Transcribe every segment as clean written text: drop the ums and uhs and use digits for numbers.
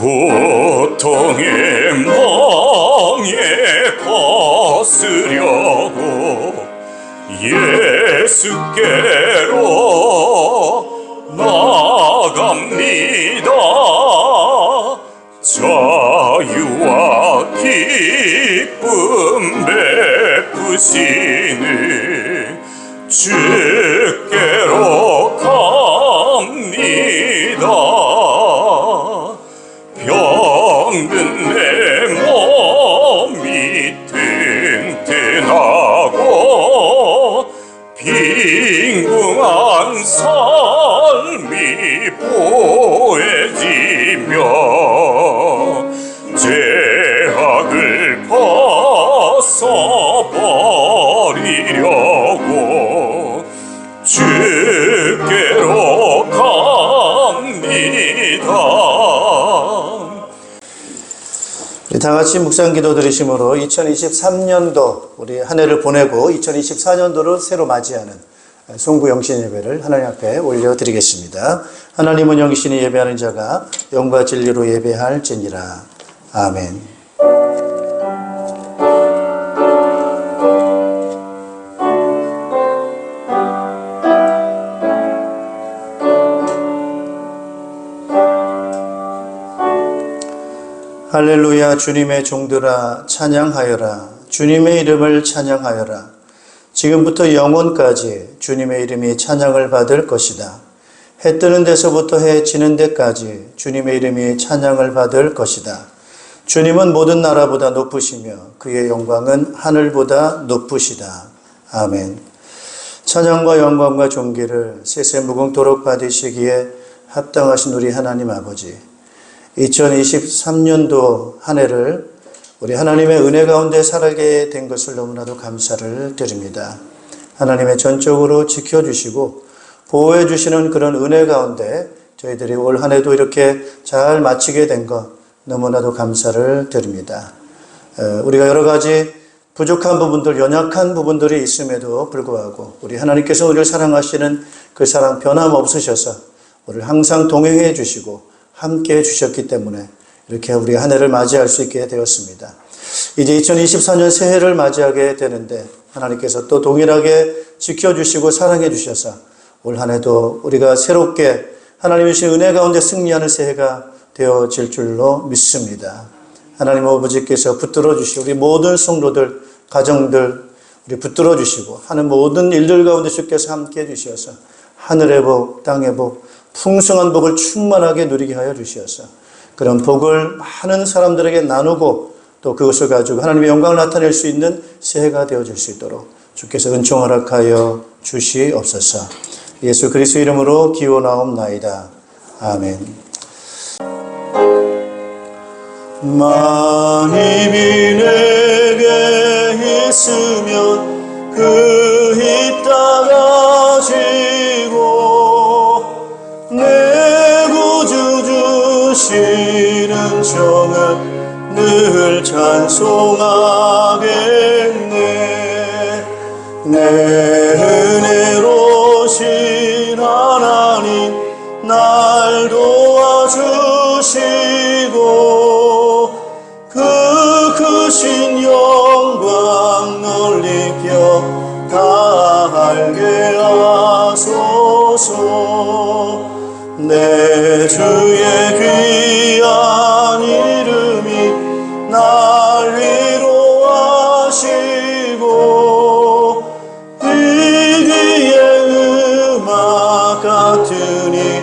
고통의 멍에 벗으려고 예수께로 나갑니다. 자유와 기쁨 베푸시는 주께로 갑니다. 병든 내 몸이 튼튼하고 빈궁한 삶이 보여지며 죄악을 벗어버리려고 주께로 갑니다. 다 같이 묵상 기도 드리심으로 2023년도 우리 한 해를 보내고 2024년도를 새로 맞이하는 송구 영신 예배를 하나님 앞에 올려드리겠습니다. 하나님은 영신이 예배하는 자가 영과 진리로 예배할지니라. 아멘. 할렐루야. 주님의 종들아 찬양하여라. 주님의 이름을 찬양하여라. 지금부터 영원까지 주님의 이름이 찬양을 받을 것이다. 해 뜨는 데서부터 해 지는 데까지 주님의 이름이 찬양을 받을 것이다. 주님은 모든 나라보다 높으시며 그의 영광은 하늘보다 높으시다. 아멘. 찬양과 영광과 존귀를 세세무궁토록 받으시기에 합당하신 우리 하나님 아버지, 2023년도 한 해를 우리 하나님의 은혜 가운데 살게 된 것을 너무나도 감사를 드립니다. 하나님의 전적으로 지켜주시고 보호해 주시는 그런 은혜 가운데 저희들이 올 한 해도 이렇게 잘 마치게 된 것 너무나도 감사를 드립니다. 우리가 여러 가지 부족한 부분들, 연약한 부분들이 있음에도 불구하고 우리 하나님께서 우리를 사랑하시는 그 사랑 변함없으셔서 우리를 항상 동행해 주시고 함께 해주셨기 때문에 이렇게 우리 한 해를 맞이할 수 있게 되었습니다. 이제 2024년 새해를 맞이하게 되는데 하나님께서 또 동일하게 지켜주시고 사랑해 주셔서 올 한 해도 우리가 새롭게 하나님의 주신 은혜 가운데 승리하는 새해가 되어질 줄로 믿습니다. 하나님 아버지께서 붙들어 주시고 우리 모든 성도들, 가정들 우리 붙들어 주시고 하는 모든 일들 가운데 주께서 함께 해주셔서 하늘의 복, 땅의 복, 풍성한 복을 충만하게 누리게 하여 주시어서 그런 복을 많은 사람들에게 나누고 또 그것을 가지고 하나님의 영광을 나타낼 수 있는 새해가 되어질 수 있도록 주께서 은총 허락하여 주시옵소서. 예수 그리스도 이름으로 기원하옵나이다. 아멘. 만입이 내게 있으면 그 힘 따라지고 내 구주 주시는 정을 늘 찬송하겠네. 내 은혜로신 하나님 날 도와주시고 그 크신 영광 놀리켜 다 알게 하소서. 내 주의 귀한 이름이 날 위로하시고 이기의 음악 같으니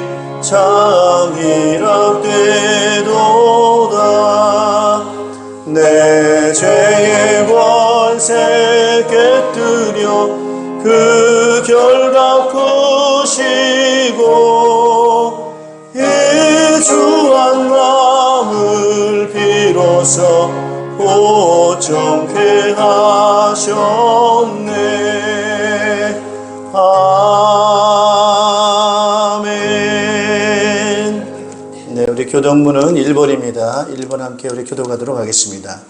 참이랍되도다. 내 죄의 권세 깨뜨려 그 결박 푸시고 이 주한 마음을 비로소 보정케 하셨네. 아멘. 네, 우리 교동문은 1번입니다. 1번 함께 우리 교도가도록 하겠습니다.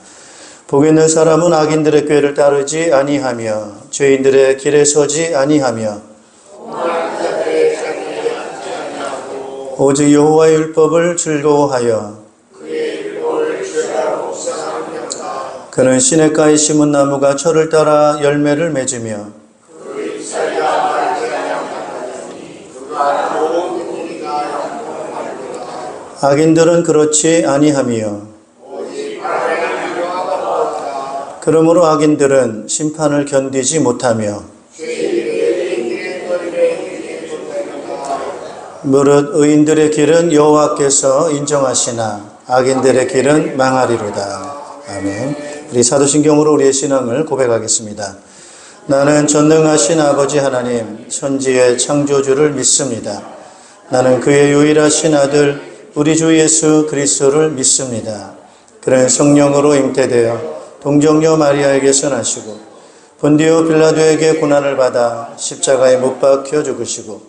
복 있는 사람은 악인들의 꾀를 따르지 아니하며 죄인들의 길에 서지 아니하며 오직 여호와의 율법을 즐거워하여 그는 시냇가에 심은 나무가 철을 따라 열매를 맺으며 악인들은 그렇지 아니하며 그러므로 악인들은 심판을 견디지 못하며 무릇 의인들의 길은 여호와께서 인정하시나 악인들의 길은 망하리로다. 아멘. 우리 사도신경으로 우리의 신앙을 고백하겠습니다. 나는 전능하신 아버지 하나님 천지의 창조주를 믿습니다. 나는 그의 유일하신 아들 우리 주 예수 그리스도를 믿습니다. 그는 성령으로 잉태되어 동정녀 마리아에게서 나시고 본디오 빌라도에게 고난을 받아 십자가에 못 박혀 죽으시고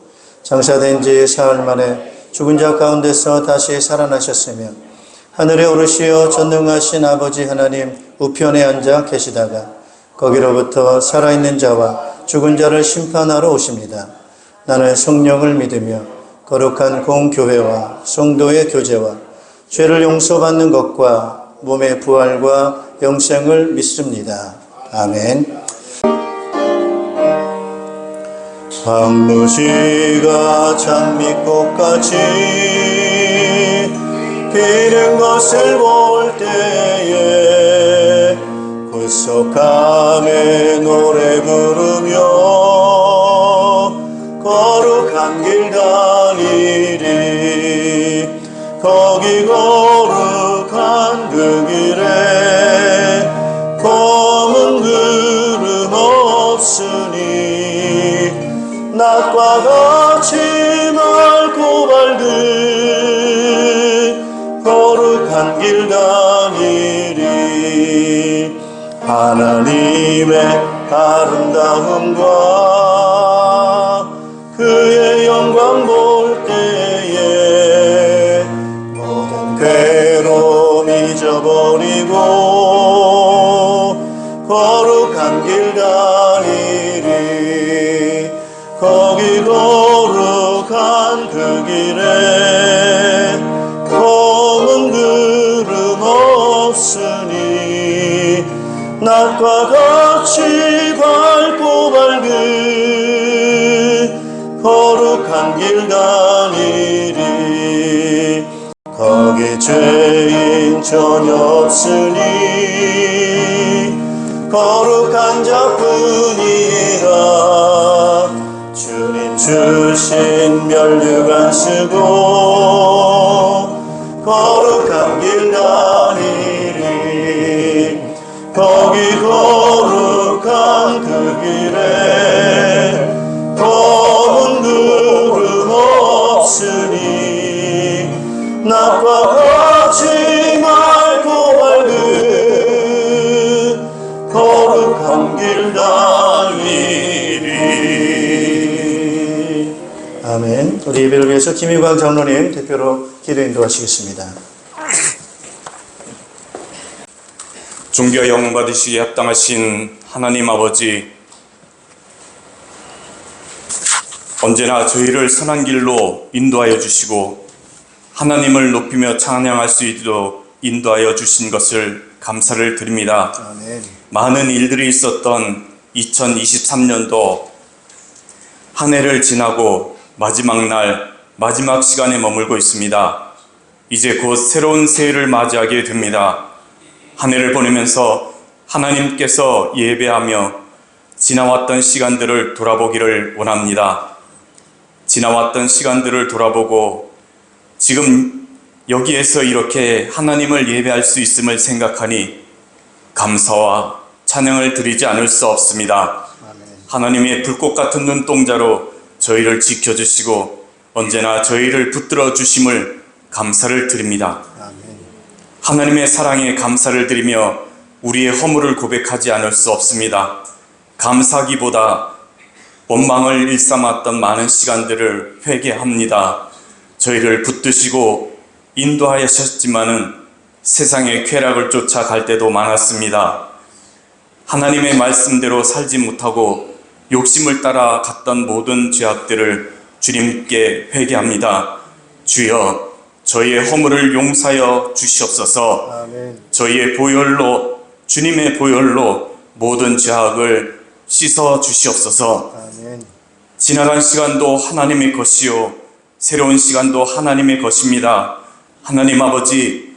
장사된 지 사흘 만에 죽은 자 가운데서 다시 살아나셨으며 하늘에 오르시어 전능하신 아버지 하나님 우편에 앉아 계시다가 거기로부터 살아있는 자와 죽은 자를 심판하러 오십니다. 나는 성령을 믿으며 거룩한 공교회와 성도의 교제와 죄를 용서받는 것과 몸의 부활과 영생을 믿습니다. 아멘. 황무지가 장미꽃같이 피는 것을 볼 때에 구속함에 노래 부르며 거룩한 길 다니리. 거기 거룩한 그 길에 검은 구름 없으니 낮과 같이 맑고 밝은 거룩한 길 다니리. 하나님의 아름다움과 그의 영광 볼 때에 모든 괴로움 잊어버리고 거룩한 길 다니리. 거기 거룩한 그 길에 검은 구름 없으니 낮과 같이 밝고 밝은 거룩한 길 다니리. 거기 죄인 전혀 없으니 거룩한 자뿐이라. 주님 주신 면류관 쓰고 거룩한 길 다니리. 거기 거룩한 그 길에 검은 구름 없으니 낮과 같이 맑고 밝은 거룩한 길 다니리. 아멘. 우리 예배를 위해서 김희광 장로님 대표로 기도 인도하시겠습니다. 존귀와 영광 받으시기에 합당하신 하나님 아버지, 언제나 저희를 선한 길로 인도하여 주시고 하나님을 높이며 찬양할 수 있도록 인도하여 주신 것을 감사를 드립니다. 아멘. 많은 일들이 있었던 2023년도 한 해를 지나고 마지막 날, 마지막 시간에 머물고 있습니다. 이제 곧 새로운 새해를 맞이하게 됩니다. 한 해를 보내면서 하나님께서 예배하며 지나왔던 시간들을 돌아보기를 원합니다. 지나왔던 시간들을 돌아보고 지금 여기에서 이렇게 하나님을 예배할 수 있음을 생각하니 감사와 찬양을 드리지 않을 수 없습니다. 하나님의 불꽃 같은 눈동자로 저희를 지켜주시고 언제나 저희를 붙들어 주심을 감사를 드립니다. 하나님의 사랑에 감사를 드리며 우리의 허물을 고백하지 않을 수 없습니다. 감사기보다 원망을 일삼았던 많은 시간들을 회개합니다. 저희를 붙드시고 인도하셨지만은 세상의 쾌락을 쫓아 갈 때도 많았습니다. 하나님의 말씀대로 살지 못하고 욕심을 따라 갔던 모든 죄악들을 주님께 회개합니다. 주여, 저희의 허물을 용서하여 주시옵소서. 아멘. 저희의 보혈로 주님의 보혈로 모든 죄악을 씻어 주시옵소서. 아멘. 지나간 시간도 하나님의 것이요 새로운 시간도 하나님의 것입니다. 하나님 아버지,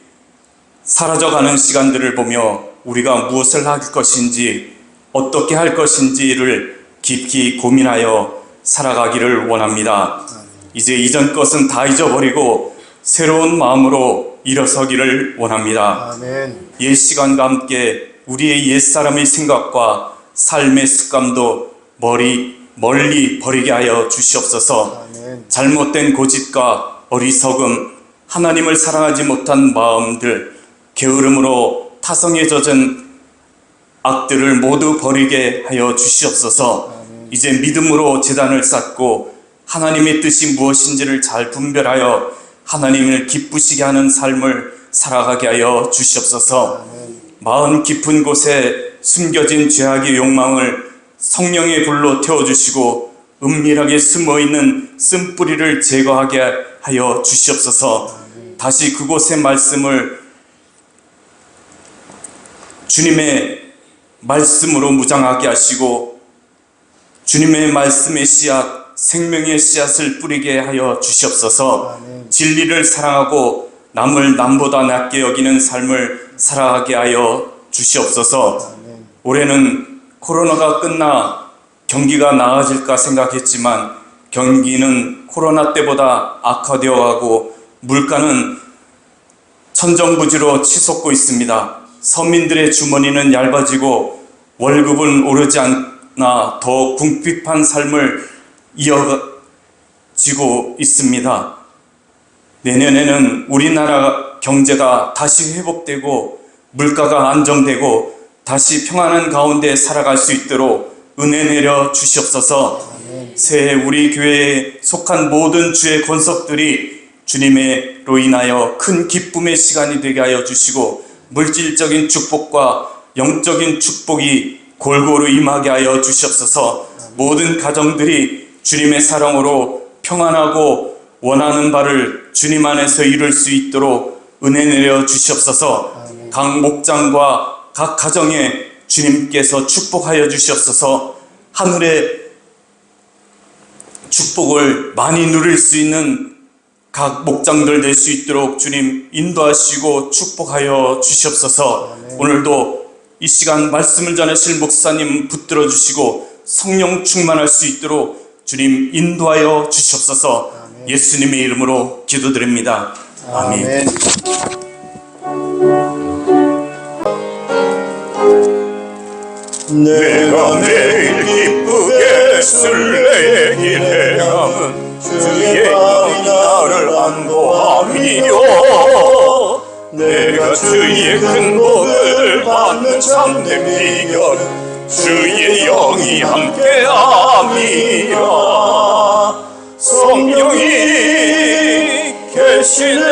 사라져가는 시간들을 보며 우리가 무엇을 할 것인지 어떻게 할 것인지를 깊이 고민하여 살아가기를 원합니다. 이제 이전 것은 다 잊어버리고 새로운 마음으로 일어서기를 원합니다. 아멘. 옛 시간과 함께 우리의 옛사람의 생각과 삶의 습관도 멀리 버리게 하여 주시옵소서. 아멘. 잘못된 고집과 어리석음, 하나님을 사랑하지 못한 마음들, 게으름으로 타성에 젖은 악들을 모두 버리게 하여 주시옵소서. 이제 믿음으로 제단을 쌓고 하나님의 뜻이 무엇인지를 잘 분별하여 하나님을 기쁘시게 하는 삶을 살아가게 하여 주시옵소서. 마음 깊은 곳에 숨겨진 죄악의 욕망을 성령의 불로 태워주시고 은밀하게 숨어있는 쓴뿌리를 제거하게 하여 주시옵소서. 다시 그곳의 말씀을 주님의 말씀으로 무장하게 하시고 주님의 말씀의 씨앗, 생명의 씨앗을 뿌리게 하여 주시옵소서. 진리를 사랑하고 남을 남보다 낮게 여기는 삶을 살아가게 하여 주시옵소서. 올해는 코로나가 끝나 경기가 나아질까 생각했지만 경기는 코로나 때보다 악화되어 가고 물가는 천정부지로 치솟고 있습니다. 서민들의 주머니는 얇아지고 월급은 오르지 않나 더 궁핍한 삶을 이어지고 있습니다. 내년에는 우리나라 경제가 다시 회복되고 물가가 안정되고 다시 평안한 가운데 살아갈 수 있도록 은혜 내려 주시옵소서. 새해 우리 교회에 속한 모든 주의 권속들이 주님으로 인하여 큰 기쁨의 시간이 되게 하여 주시고 물질적인 축복과 영적인 축복이 골고루 임하게 하여 주시옵소서. 모든 가정들이 주님의 사랑으로 평안하고 원하는 바를 주님 안에서 이룰 수 있도록 은혜 내려 주시옵소서. 각 목장과 각 가정에 주님께서 축복하여 주시옵소서. 하늘의 축복을 많이 누릴 수 있는 각 목장들 될 수 있도록 주님 인도하시고 축복하여 주시옵소서. 오늘도 이 시간 말씀을 전하실 목사님 붙들어 주시고 성령 충만할 수 있도록 주님 인도하여 주시옵소서. 예수님의 이름으로 기도드립니다. 아멘. 내가 매일 기쁘게 술래의 길 행함은 주의 영이 나를 안보함이요. 내가 주의 큰 복을 받는 참된 비결은 주의 영이 함께함이라. 성령이 계시네.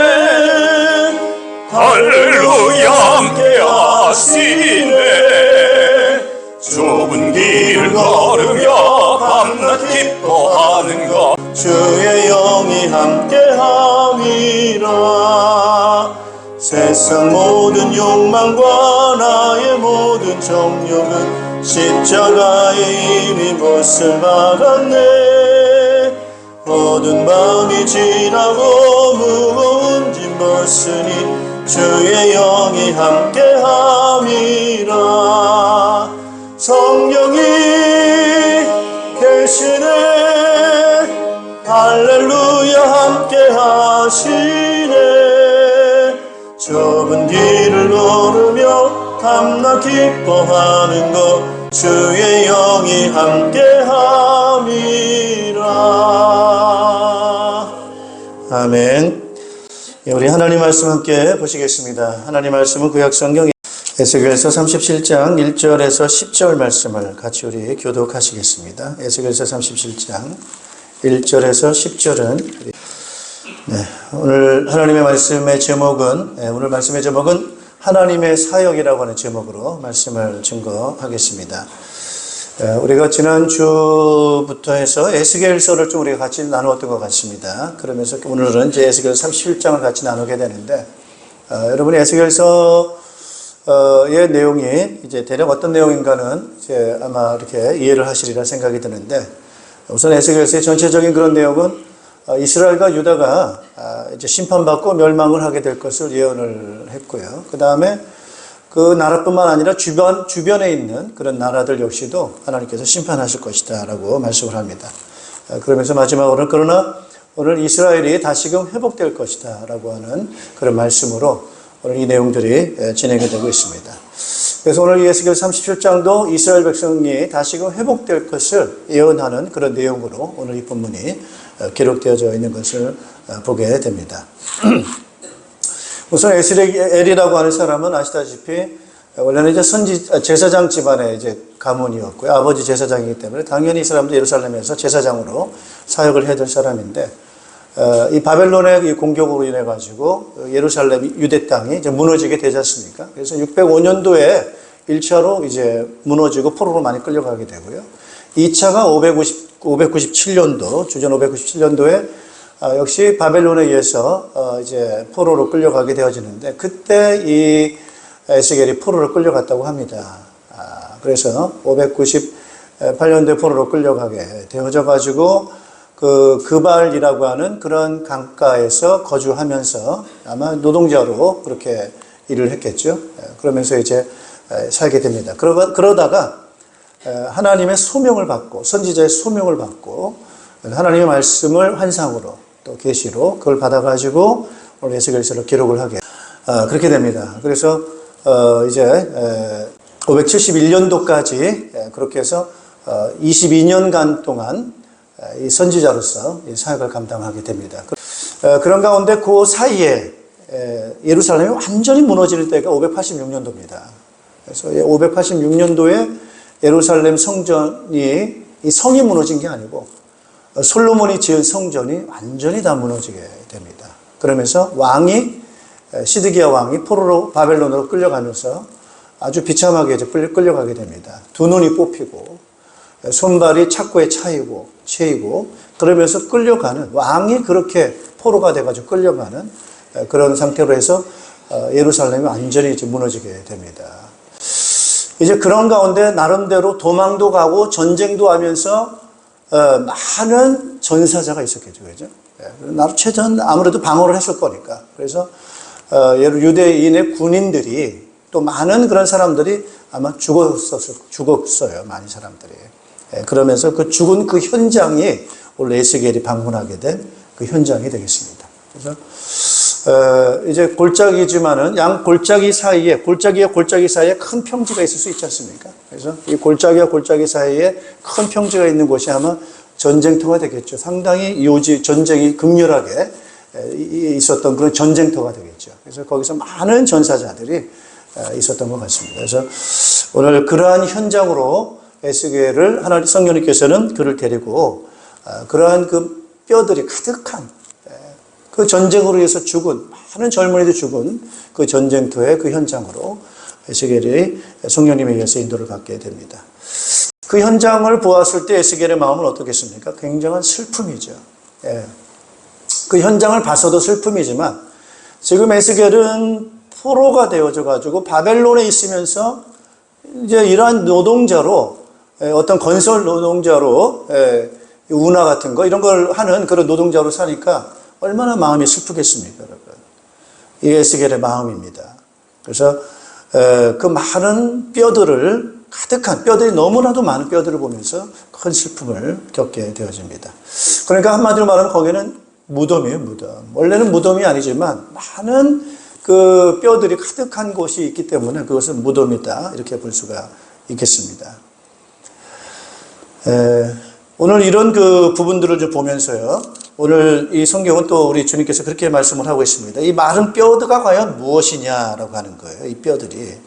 할렐루야 함께하시네. 좁은 길을 걸으며 밤낮 기뻐하는 것 주의 영이 함께함이라. 세상 모든 욕망과 나의 모든 정욕은 십자가에 이미 못을 박았네. 모든 마음이 지나고 무거운 짐 벗으니 주의 영이 함께함이라. 성령이 계시네. 할렐루야 함께 하시네. 좁은 길을 걸으며 밤낮 기뻐하는 것 주의 영이 함께 함이라. 아멘. 우리 하나님 말씀 함께 보시겠습니다. 하나님 말씀은 구약성경 에스겔서 37장 1절에서 10절 말씀을 같이 우리 교독하시겠습니다. 에스겔서 37장 1절에서 10절은 오늘 하나님의 말씀의 제목은 오늘 말씀의 제목은 하나님의 사역이라고 하는 제목으로 말씀을 증거하겠습니다. 우리가 지난주부터 해서 에스겔서를 좀 우리가 같이 나누었던 것 같습니다. 그러면서 오늘은 이제 에스겔 37장을 같이 나누게 되는데 여러분이 에스겔서 의 내용이 이제 대략 어떤 내용인가는 이제 아마 이렇게 이해를 하시리라 생각이 드는데, 우선 에스겔서의 전체적인 그런 내용은 이스라엘과 유다가 이제 심판받고 멸망을 하게 될 것을 예언을 했고요. 그 다음에 그 나라뿐만 아니라 주변에 있는 그런 나라들 역시도 하나님께서 심판하실 것이다 라고 말씀을 합니다. 그러면서 마지막으로 그러나 오늘 이스라엘이 다시금 회복될 것이다 라고 하는 그런 말씀으로 오늘 이 내용들이 진행이 되고 있습니다. 그래서 오늘 에스겔 37장도 이스라엘 백성이 다시금 회복될 것을 예언하는 그런 내용으로 오늘 이 본문이 기록되어져 있는 것을 보게 됩니다. 우선 에스겔이라고 하는 사람은 아시다시피 원래는 이제 제사장 집안의 이제 가문이었고요. 아버지 제사장이기 때문에 당연히 이 사람도 예루살렘에서 제사장으로 사역을 해야 될 사람인데, 이 바벨론의 이 공격으로 인해 가지고 예루살렘 유대 땅이 이제 무너지게 되지 않습니까? 그래서 605년도에 1차로 이제 무너지고 포로로 많이 끌려가게 되고요. 2차가 597년도, 주전 597년도에 역시 바벨론에 의해서 이제 포로로 끌려가게 되어지는데, 그때 이 에스겔이 포로로 끌려갔다고 합니다. 그래서 598년도에 포로로 끌려가게 되어져 가지고 그발이라고 하는 그런 강가에서 거주하면서 아마 노동자로 그렇게 일을 했겠죠. 그러면서 이제 살게 됩니다. 그러다가 하나님의 소명을 받고, 선지자의 소명을 받고, 하나님의 말씀을 환상으로 또 계시로 그걸 받아가지고 오늘 에스겔서를 기록을 하게 그렇게 됩니다. 그래서 이제 571년도까지 그렇게 해서 22년간 동안 이 선지자로서 이 사역을 감당하게 됩니다. 그런 가운데 그 사이에 예루살렘이 완전히 무너지는 때가 586년도입니다. 그래서 586년도에 예루살렘 성전이, 이 성이 무너진 게 아니고 솔로몬이 지은 성전이 완전히 다 무너지게 됩니다. 그러면서 시드기야 왕이 포로로 바벨론으로 끌려가면서 아주 비참하게 이제 끌려가게 됩니다. 두 눈이 뽑히고 손발이 착고에 채이고 그러면서 끌려가는, 왕이 그렇게 포로가 돼가지고 끌려가는 그런 상태로 해서 예루살렘이 완전히 이제 무너지게 됩니다. 이제 그런 가운데 나름대로 도망도 가고 전쟁도 하면서 많은 전사자가 있었겠죠, 그죠? 나름 최전 아무래도 방어를 했을 거니까. 그래서 유대인의 군인들이 또 많은 그런 사람들이 아마 죽었어요, 많은 사람들이. 그러면서 그 죽은 그 현장이 오늘 에스겔이 방문하게 된 그 현장이 되겠습니다. 그래서 이제 골짜기지만은 양 골짜기와 골짜기 사이에 큰 평지가 있을 수 있지 않습니까? 그래서 이 골짜기와 골짜기 사이에 큰 평지가 있는 곳이 아마 전쟁터가 되겠죠. 상당히 전쟁이 극렬하게 있었던 그런 전쟁터가 되겠죠. 그래서 거기서 많은 전사자들이 있었던 것 같습니다. 그래서 오늘 그러한 현장으로 에스겔을 하나님 성령님께서는 그를 데리고 그러한 그 뼈들이 가득한 그 전쟁으로 인해서 죽은 많은 젊은이들 죽은 그 전쟁터의 그 현장으로 에스겔이 성령님에 의해서 인도를 받게 됩니다. 그 현장을 보았을 때 에스겔의 마음은 어떻겠습니까? 굉장한 슬픔이죠. 그 현장을 봐서도 슬픔이지만 지금 에스겔은 포로가 되어져 가지고 바벨론에 있으면서 이제 이러한 노동자로, 어떤 건설 노동자로, 운하 같은 거 이런 걸 하는 그런 노동자로 사니까 얼마나 마음이 슬프겠습니까, 여러분? 이 에스겔의 마음입니다. 그래서 그 많은 가득한 뼈들이, 너무나도 많은 뼈들을 보면서 큰 슬픔을 겪게 되어집니다. 그러니까 한마디로 말하면 거기는 무덤이에요, 무덤. 원래는 무덤이 아니지만 많은 그 뼈들이 가득한 곳이 있기 때문에 그것은 무덤이다, 이렇게 볼 수가 있겠습니다. 오늘 이런 그 부분들을 좀 보면서요, 오늘 이 성경은 또 우리 주님께서 그렇게 말씀을 하고 있습니다. 이 마른 뼈가 과연 무엇이냐라고 하는 거예요, 이 뼈들이.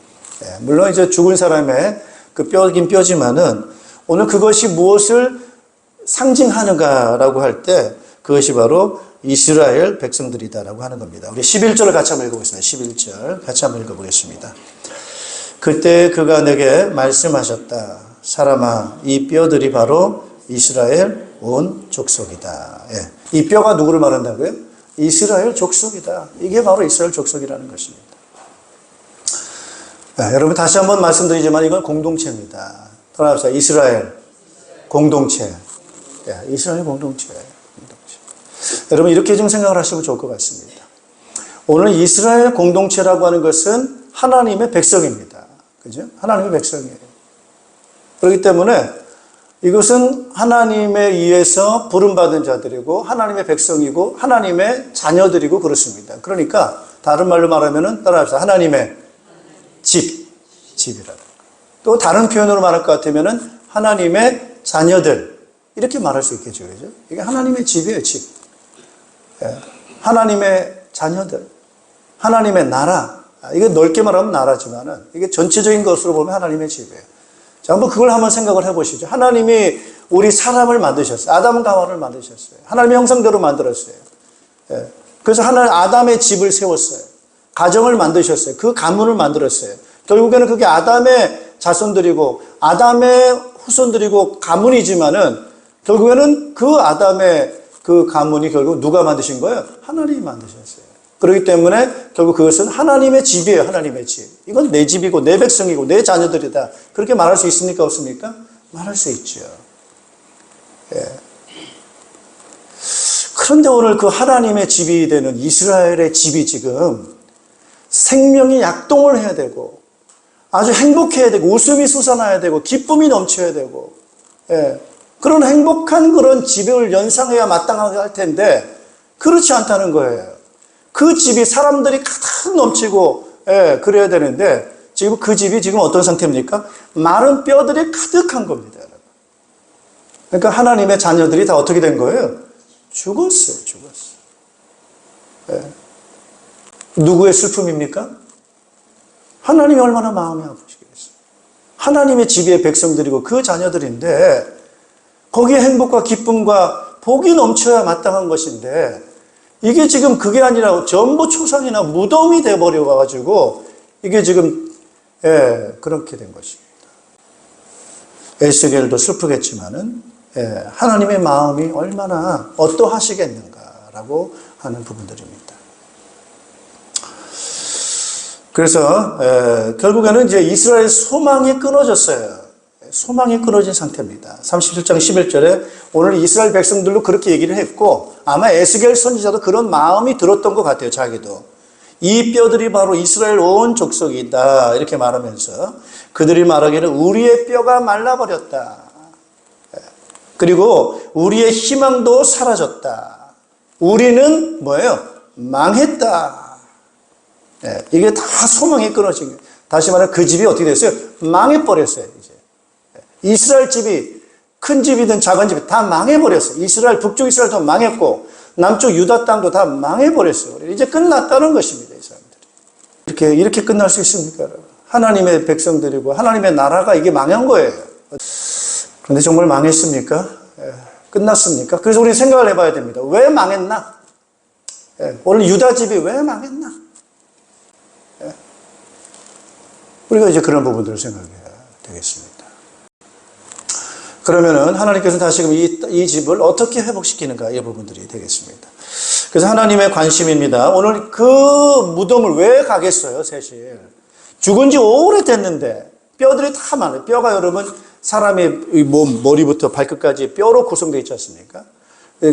물론 이제 죽은 사람의 그 뼈긴 뼈지만은 오늘 그것이 무엇을 상징하는가라고 할 때 그것이 바로 이스라엘 백성들이다라고 하는 겁니다. 우리 11절을 같이 한번 읽어보겠습니다. 11절 같이 한번 읽어보겠습니다. 그때 그가 내게 말씀하셨다. 사람아, 이 뼈들이 바로 이스라엘 온 족속이다. 이 뼈가 누구를 말한다고요? 이스라엘 족속이다. 이게 바로 이스라엘 족속이라는 것입니다. 여러분 다시 한번 말씀드리지만 이건 공동체입니다. 따라합시다. 이스라엘 공동체. 이스라엘 공동체. 여러분 이렇게 좀 생각을 하시면 좋을 것 같습니다. 오늘 이스라엘 공동체라고 하는 것은 하나님의 백성입니다. 그죠? 하나님의 백성이에요. 그렇기 때문에 이것은 하나님에 의해서 부름받은 자들이고 하나님의 백성이고 하나님의 자녀들이고 그렇습니다. 그러니까 다른 말로 말하면은 따라합시다. 하나님의 집이라는 거. 또 다른 표현으로 말할 것 같으면은 하나님의 자녀들 이렇게 말할 수 있겠죠. 그죠? 이게 하나님의 집이에요, 집. 하나님의 자녀들, 하나님의 나라. 이게 넓게 말하면 나라지만은 이게 전체적인 것으로 보면 하나님의 집이에요. 자, 한번 생각을 해보시죠. 하나님이 우리 사람을 만드셨어요. 아담과 하와를 만드셨어요. 하나님의 형상대로 만들었어요. 그래서 하나님 아담의 집을 세웠어요. 가정을 만드셨어요. 그 가문을 만들었어요. 결국에는 그게 아담의 자손들이고 아담의 후손들이고 가문이지만은 결국에는 그 아담의 그 가문이 결국 누가 만드신 거예요? 하나님이 만드셨어요. 그렇기 때문에 결국 그것은 하나님의 집이에요. 하나님의 집. 이건 내 집이고 내 백성이고 내 자녀들이다. 그렇게 말할 수 있습니까? 없습니까? 말할 수 있죠. 그런데 오늘 그 하나님의 집이 되는 이스라엘의 집이 지금 생명이 약동을 해야 되고 아주 행복해야 되고 웃음이 솟아나야 되고 기쁨이 넘쳐야 되고 그런 행복한 그런 집을 연상해야 마땅하게 할 텐데 그렇지 않다는 거예요. 그 집이 사람들이 가득 넘치고 그래야 되는데 지금 그 집이 지금 어떤 상태입니까? 마른 뼈들이 가득한 겁니다. 그러니까 하나님의 자녀들이 다 어떻게 된 거예요? 죽었어요. 누구의 슬픔입니까? 하나님이 얼마나 마음이 아프시겠어요. 하나님의 집의 백성들이고 그 자녀들인데 거기에 행복과 기쁨과 복이 넘쳐야 마땅한 것인데 이게 지금 그게 아니라 전부 초상이나 무덤이 돼버려가지고 이게 지금 그렇게 된 것입니다. 에스겔도 슬프겠지만은 하나님의 마음이 얼마나 어떠하시겠는가라고 하는 부분들입니다. 그래서 결국에는 이제 이스라엘 소망이 끊어졌어요. 소망이 끊어진 상태입니다. 37장 11절에 오늘 이스라엘 백성들도 그렇게 얘기를 했고 아마 에스겔 선지자도 그런 마음이 들었던 것 같아요. 자기도. 이 뼈들이 바로 이스라엘 온 족속이다 이렇게 말하면서 그들이 말하기를 우리의 뼈가 말라버렸다. 그리고 우리의 희망도 사라졌다. 우리는 뭐예요? 망했다. 이게 다 소망이 끊어진 거예요. 다시 말하면 그 집이 어떻게 됐어요? 망해버렸어요. 이제. 이스라엘 집이 큰 집이든 작은 집이 다 망해버렸어요. 이스라엘, 북쪽 이스라엘도 망했고 남쪽 유다 땅도 다 망해버렸어요. 이제 끝났다는 것입니다. 이 사람들이. 이렇게 끝날 수 있습니까? 하나님의 백성들이고 하나님의 나라가 이게 망한 거예요. 그런데 정말 망했습니까? 끝났습니까? 그래서 우리 생각을 해봐야 됩니다. 왜 망했나? 오늘 유다 집이 왜 망했나? 우리가 이제 그런 부분들을 생각해야 되겠습니다. 그러면은 하나님께서는 다시금 이 집을 어떻게 회복시키는가 이 부분들이 되겠습니다. 그래서 하나님의 관심입니다. 오늘 그 무덤을 왜 가겠어요, 사실. 죽은 지 오래됐는데 뼈들이 다 많아요. 뼈가 여러분 사람의 몸, 머리부터 발끝까지 뼈로 구성되어 있지 않습니까?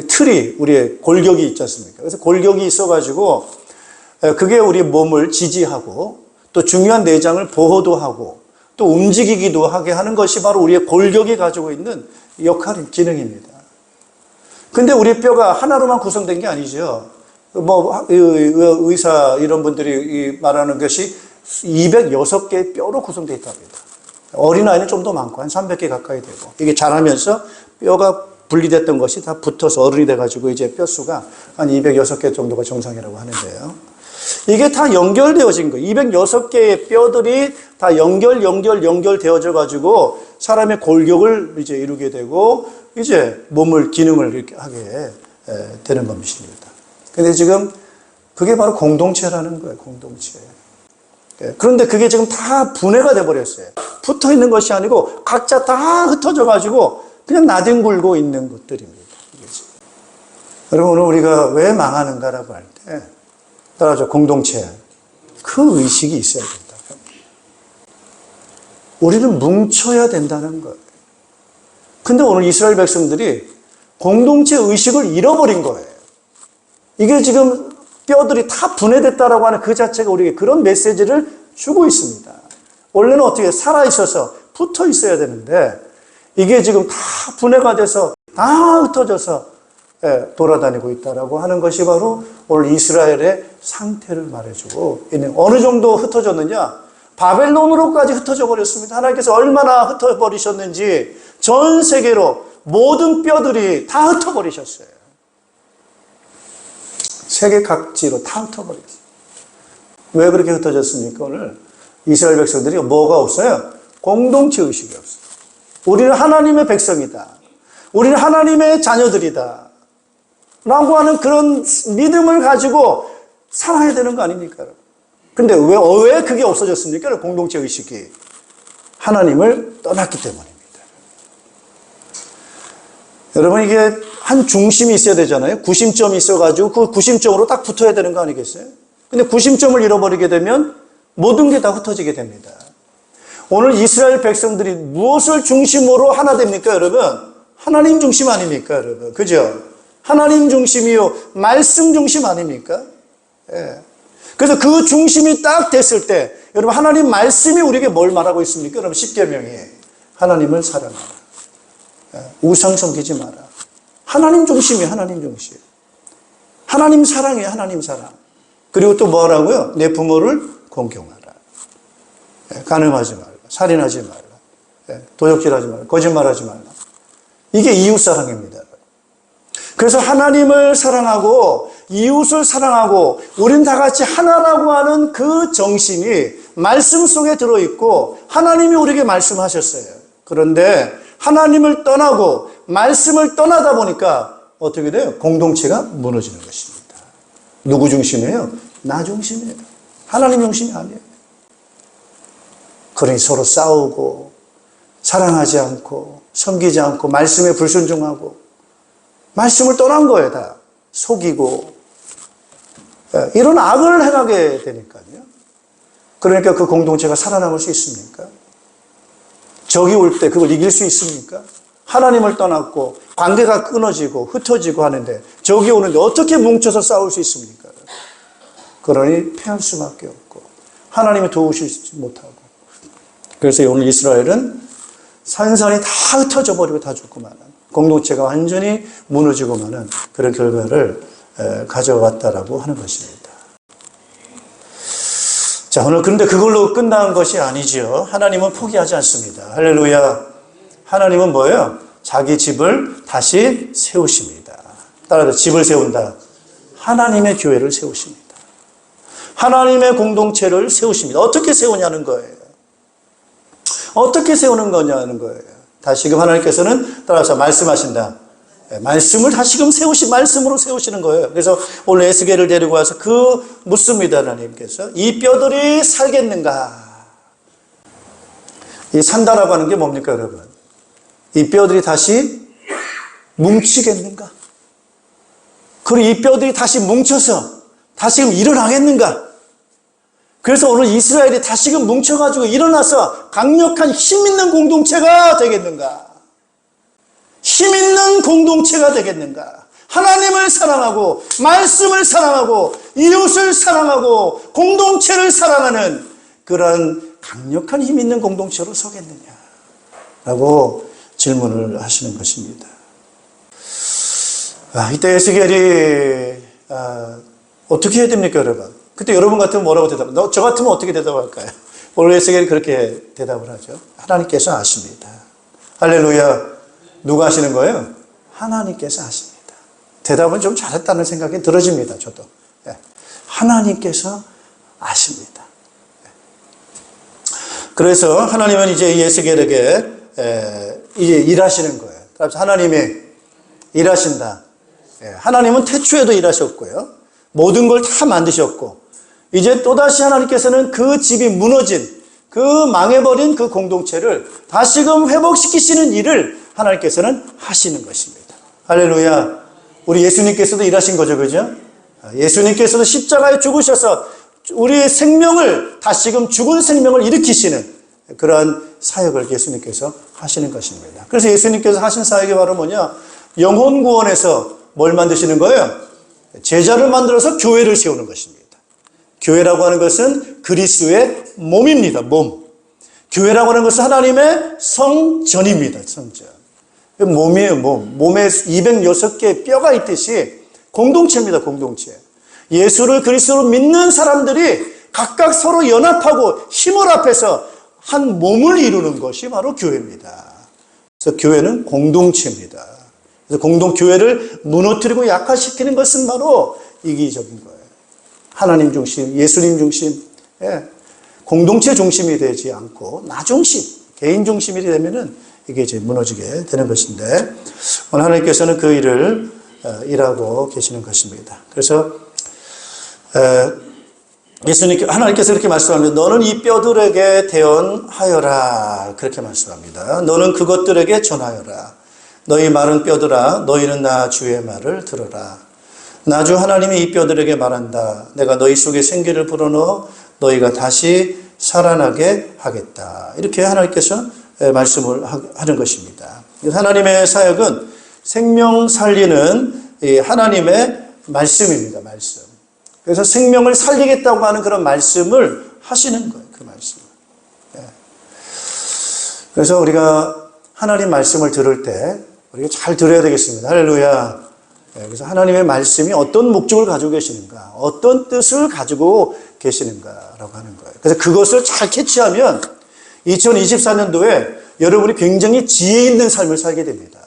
틀이 우리의 골격이 있지 않습니까? 그래서 골격이 있어가지고 그게 우리 몸을 지지하고 또 중요한 내장을 보호도 하고 또 움직이기도 하게 하는 것이 바로 우리의 골격이 가지고 있는 역할인 기능입니다. 근데 우리 뼈가 하나로만 구성된 게 아니죠. 뭐 의사 이런 분들이 말하는 것이 206개의 뼈로 구성되어 있다고 합니다. 어린아이는 좀 더 많고 한 300개 가까이 되고 이게 자라면서 뼈가 분리됐던 것이 다 붙어서 어른이 돼가지고 이제 뼈수가 한 206개 정도가 정상이라고 하는데요. 이게 다 연결되어진 거예요. 206개의 뼈들이 다 연결되어져 가지고 사람의 골격을 이제 이루게 되고 이제 몸을 기능을 이렇게 하게 되는 것입니다. 근데 지금 그게 바로 공동체라는 거예요. 공동체. 그런데 그게 지금 다 분해가 돼버렸어요. 붙어 있는 것이 아니고 각자 다 흩어져 가지고 그냥 나뒹굴고 있는 것들입니다. 여러분 오늘 우리가 왜 망하는가라고 할 때 따라서 공동체 그 의식이 있어야 된다. 우리는 뭉쳐야 된다는 거예요. 근데 오늘 이스라엘 백성들이 공동체 의식을 잃어버린 거예요. 이게 지금 뼈들이 다 분해됐다라고 하는 그 자체가 우리에게 그런 메시지를 주고 있습니다. 원래는 어떻게 살아있어서 붙어 있어야 되는데 이게 지금 다 분해가 돼서 다 흩어져서 돌아다니고 있다라고 하는 것이 바로 오늘 이스라엘의 상태를 말해주고 있는. 어느 정도 흩어졌느냐? 바벨론으로까지 흩어져 버렸습니다. 하나님께서 얼마나 흩어버리셨는지 전 세계로 모든 뼈들이 다 흩어버리셨어요. 세계 각지로 다 흩어버렸어요. 왜 그렇게 흩어졌습니까? 오늘 이스라엘 백성들이 뭐가 없어요? 공동체 의식이 없어요. 우리는 하나님의 백성이다. 우리는 하나님의 자녀들이다. 라고 하는 그런 믿음을 가지고 살아야 되는 거 아닙니까? 근데 왜 그게 없어졌습니까? 공동체 의식이. 하나님을 떠났기 때문입니다. 여러분, 이게 한 중심이 있어야 되잖아요. 구심점이 있어가지고 그 구심점으로 딱 붙어야 되는 거 아니겠어요? 근데 구심점을 잃어버리게 되면 모든 게 다 흩어지게 됩니다. 오늘 이스라엘 백성들이 무엇을 중심으로 하나 됩니까, 여러분? 하나님 중심 아닙니까, 여러분? 그죠? 하나님 중심이요, 말씀 중심 아닙니까? 예. 그래서 그 중심이 딱 됐을 때, 여러분, 하나님 말씀이 우리에게 뭘 말하고 있습니까? 여러분, 십계명이 하나님을 사랑하라. 예. 우상 섬기지 마라. 하나님 중심이에요, 하나님 중심. 하나님 사랑이에요, 하나님 사랑. 그리고 또 뭐 하라고요? 내 부모를 공경하라. 예. 간음하지 말라. 살인하지 말라. 예. 도적질하지 말라. 거짓말하지 말라. 이게 이웃사랑입니다. 그래서 하나님을 사랑하고 이웃을 사랑하고 우린 다 같이 하나라고 하는 그 정신이 말씀 속에 들어있고 하나님이 우리에게 말씀하셨어요. 그런데 하나님을 떠나고 말씀을 떠나다 보니까 어떻게 돼요? 공동체가 무너지는 것입니다. 누구 중심이에요? 나 중심이에요. 하나님 중심이 아니에요. 그러니 서로 싸우고 사랑하지 않고 섬기지 않고 말씀에 불순종하고 말씀을 떠난 거예요. 다 속이고 이런 악을 행하게 되니까요. 그러니까 그 공동체가 살아남을 수 있습니까? 적이 올 때 그걸 이길 수 있습니까? 하나님을 떠났고 관계가 끊어지고 흩어지고 하는데 적이 오는데 어떻게 뭉쳐서 싸울 수 있습니까? 그러니 패할 수밖에 없고 하나님이 도우시지 못하고. 그래서 오늘 이스라엘은 산산이 다 흩어져 버리고 다 죽고만 하는, 공동체가 완전히 무너지고만 하는 그런 결과를 가져왔다라고 하는 것입니다. 자, 오늘 그런데 그걸로 끝난 것이 아니죠. 하나님은 포기하지 않습니다. 할렐루야. 하나님은 뭐예요? 자기 집을 다시 세우십니다. 따라서 집을 세운다. 하나님의 교회를 세우십니다. 하나님의 공동체를 세우십니다. 어떻게 세우냐는 거예요. 어떻게 세우는 거냐는 거예요. 다시금 하나님께서는 따라서 말씀하신다. 말씀을 다시금 말씀으로 세우시는 거예요. 그래서 오늘 에스겔을 데리고 와서 묻습니다. 하나님께서 이 뼈들이 살겠는가? 이 산다라고 하는 게 뭡니까, 여러분? 이 뼈들이 다시 뭉치겠는가? 그리고 이 뼈들이 다시 뭉쳐서 다시금 일어나겠는가? 그래서 오늘 이스라엘이 다시금 뭉쳐가지고 일어나서 강력한 힘 있는 공동체가 되겠는가? 힘 있는 공동체가 되겠는가? 하나님을 사랑하고 말씀을 사랑하고 이웃을 사랑하고 공동체를 사랑하는 그런 강력한 힘 있는 공동체로 서겠느냐? 라고 질문을 하시는 것입니다. 이때 에스겔이 어떻게 해야 됩니까, 여러분? 그때 여러분 같으면 뭐라고 대답해요? 저 같으면 어떻게 대답할까요? 오늘 에스겔이 그렇게 대답을 하죠. 하나님께서 아십니다. 할렐루야. 누가 하시는 거예요? 하나님께서 아십니다. 대답은 좀 잘했다는 생각이 들어집니다. 저도. 하나님께서 아십니다. 그래서 하나님은 이제 에스겔에게 이제 일하시는 거예요. 하나님이 일하신다. 하나님은 태초에도 일하셨고요. 모든 걸 다 만드셨고 이제 또다시 하나님께서는 그 집이 무너진 그 망해버린 그 공동체를 다시금 회복시키시는 일을 하나님께서는 하시는 것입니다. 할렐루야. 우리 예수님께서도 일하신 거죠. 그죠? 예수님께서도 십자가에 죽으셔서 우리의 생명을 다시금 죽은 생명을 일으키시는 그러한 사역을 예수님께서 하시는 것입니다. 그래서 예수님께서 하신 사역이 바로 뭐냐? 영혼 구원에서 뭘 만드시는 거예요? 제자를 만들어서 교회를 세우는 것입니다. 교회라고 하는 것은 그리스도의 몸입니다. 몸. 교회라고 하는 것은 하나님의 성전입니다. 성전. 몸이에요. 몸. 몸에 206개의 뼈가 있듯이 공동체입니다. 공동체. 예수를 그리스도로 믿는 사람들이 각각 서로 연합하고 힘을 합해서 한 몸을 이루는 것이 바로 교회입니다. 그래서 교회는 공동체입니다. 그래서 공동교회를 무너뜨리고 약화시키는 것은 바로 이기적인 거예요. 하나님 중심, 예수님 중심, 공동체 중심이 되지 않고 나 중심, 개인 중심이 되면은 이게 이제 무너지게 되는 것인데, 오늘 하나님께서는 그 일을 일하고 계시는 것입니다. 그래서 하나님께서 이렇게 말씀합니다. 너는 이 뼈들에게 대언하여라. 그렇게 말씀합니다. 너는 그것들에게 전하여라. 너희 마른 뼈들아, 너희는 나 주의 말을 들어라. 나 주 하나님이 이 뼈들에게 말한다. 내가 너희 속에 생기를 불어넣어 너희가 다시 살아나게 하겠다. 이렇게 하나님께서 말씀을 하는 것입니다. 하나님의 사역은 생명 살리는 하나님의 말씀입니다. 말씀. 그래서 생명을 살리겠다고 하는 그런 말씀을 하시는 거예요. 그 말씀을. 그래서 우리가 하나님 말씀을 들을 때 우리가 잘 들어야 되겠습니다. 할렐루야. 그래서 하나님의 말씀이 어떤 목적을 가지고 계시는가, 어떤 뜻을 가지고 계시는가라고 하는 거예요. 그래서 그것을 잘 캐치하면 2024년도에 여러분이 굉장히 지혜 있는 삶을 살게 됩니다.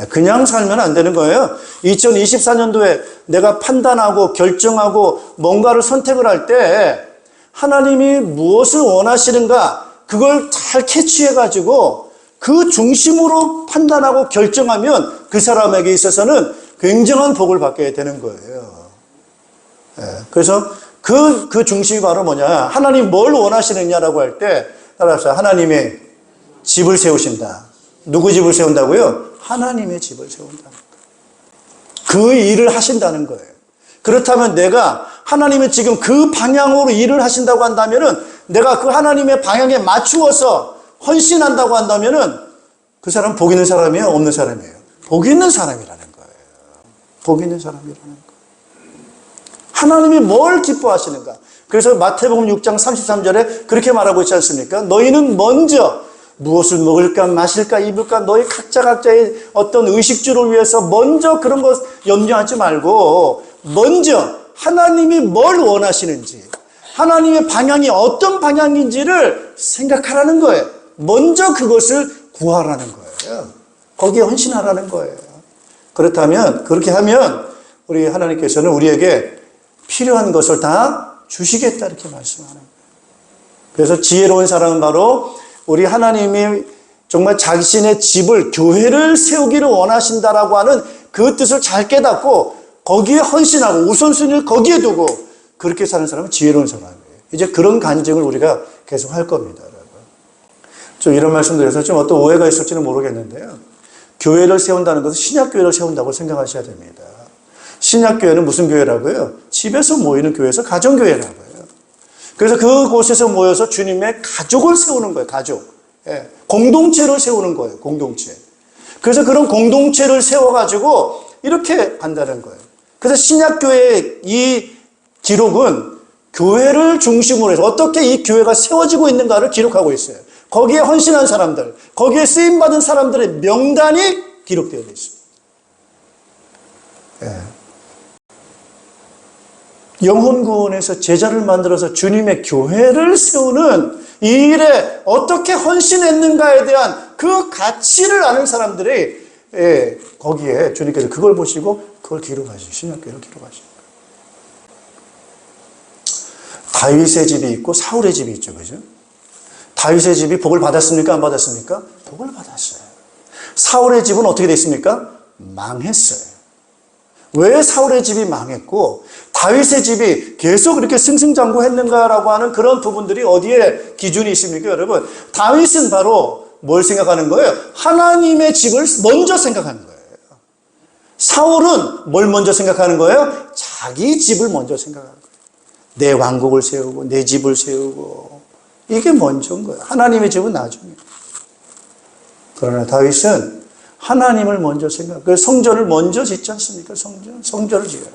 그냥 살면 안 되는 거예요. 2024년도에 내가 판단하고 결정하고 뭔가를 선택을 할 때 하나님이 무엇을 원하시는가, 그걸 잘 캐치해가지고 그 중심으로 판단하고 결정하면 그 사람에게 있어서는 굉장한 복을 받게 되는 거예요. 그래서 그 중심이 바로 뭐냐? 하나님 뭘 원하시느냐라고 할 때, 따라서 하나님이 집을 세우신다. 누구 집을 세운다고요? 하나님의 집을 세운다. 그 일을 하신다는 거예요. 그렇다면 내가 하나님이 지금 그 방향으로 일을 하신다고 한다면은 내가 그 하나님의 방향에 맞추어서 헌신한다고 한다면은 그 사람은 복 있는 사람이에요? 없는 사람이에요? 복 있는 사람이라는 거예요. 복 있는 사람이라는 거예요. 하나님이 뭘 기뻐하시는가? 그래서 마태복음 6장 33절에 그렇게 말하고 있지 않습니까? 너희는 먼저 무엇을 먹을까 마실까 입을까 너희 각자의 어떤 의식주를 위해서 먼저 그런 것 염려하지 말고 먼저 하나님이 뭘 원하시는지, 하나님의 방향이 어떤 방향인지를 생각하라는 거예요. 먼저 그것을 구하라는 거예요. 거기에 헌신하라는 거예요. 그렇다면, 그렇게 하면 우리 하나님께서는 우리에게 필요한 것을 다 주시겠다 이렇게 말씀하는 거예요. 그래서 지혜로운 사람은 바로 우리 하나님이 정말 자신의 집을, 교회를 세우기를 원하신다라고 하는 그 뜻을 잘 깨닫고 거기에 헌신하고 우선순위를 거기에 두고 그렇게 사는 사람은 지혜로운 사람이에요. 이제 그런 간증을 우리가 계속 할 겁니다, 여러분. 좀 이런 말씀 드려서 좀 어떤 오해가 있을지는 모르겠는데요. 교회를 세운다는 것은 신약교회를 세운다고 생각하셔야 됩니다. 신약교회는 무슨 교회라고요? 집에서 모이는 교회에서 가정교회라고요. 그래서 그곳에서 모여서 주님의 가족을 세우는 거예요. 가족. 공동체를 세우는 거예요. 공동체. 그래서 그런 공동체를 세워가지고 이렇게 간다는 거예요. 그래서 신약교회의 이 기록은 교회를 중심으로 해서 어떻게 이 교회가 세워지고 있는가를 기록하고 있어요. 거기에 헌신한 사람들, 거기에 쓰임받은 사람들의 명단이 기록되어 있습니다. 영혼 구원에서 제자를 만들어서 주님의 교회를 세우는 이 일에 어떻게 헌신했는가에 대한 그 가치를 아는 사람들이 거기에 주님께서 그걸 보시고 그걸 기록하시고 신약교회를 기록하시고 다윗의 집이 있고 사울의 집이 있죠. 그죠? 다윗의 집이 복을 받았습니까? 안 받았습니까? 복을 받았어요. 사울의 집은 어떻게 됐습니까? 망했어요. 왜 사울의 집이 망했고 다윗의 집이 계속 이렇게 승승장구했는가라고 하는 그런 부분들이 어디에 기준이 있습니까, 여러분? 다윗은 바로 뭘 생각하는 거예요? 하나님의 집을 먼저 생각하는 거예요. 사울은 뭘 먼저 생각하는 거예요? 자기 집을 먼저 생각하는 거예요. 내 왕국을 세우고 내 집을 세우고 이게 먼저인 거예요. 하나님의 집은 나중이에요. 그러나 다윗은 하나님을 먼저 그래서 성전을 먼저 짓지 않습니까? 성전을 지어요.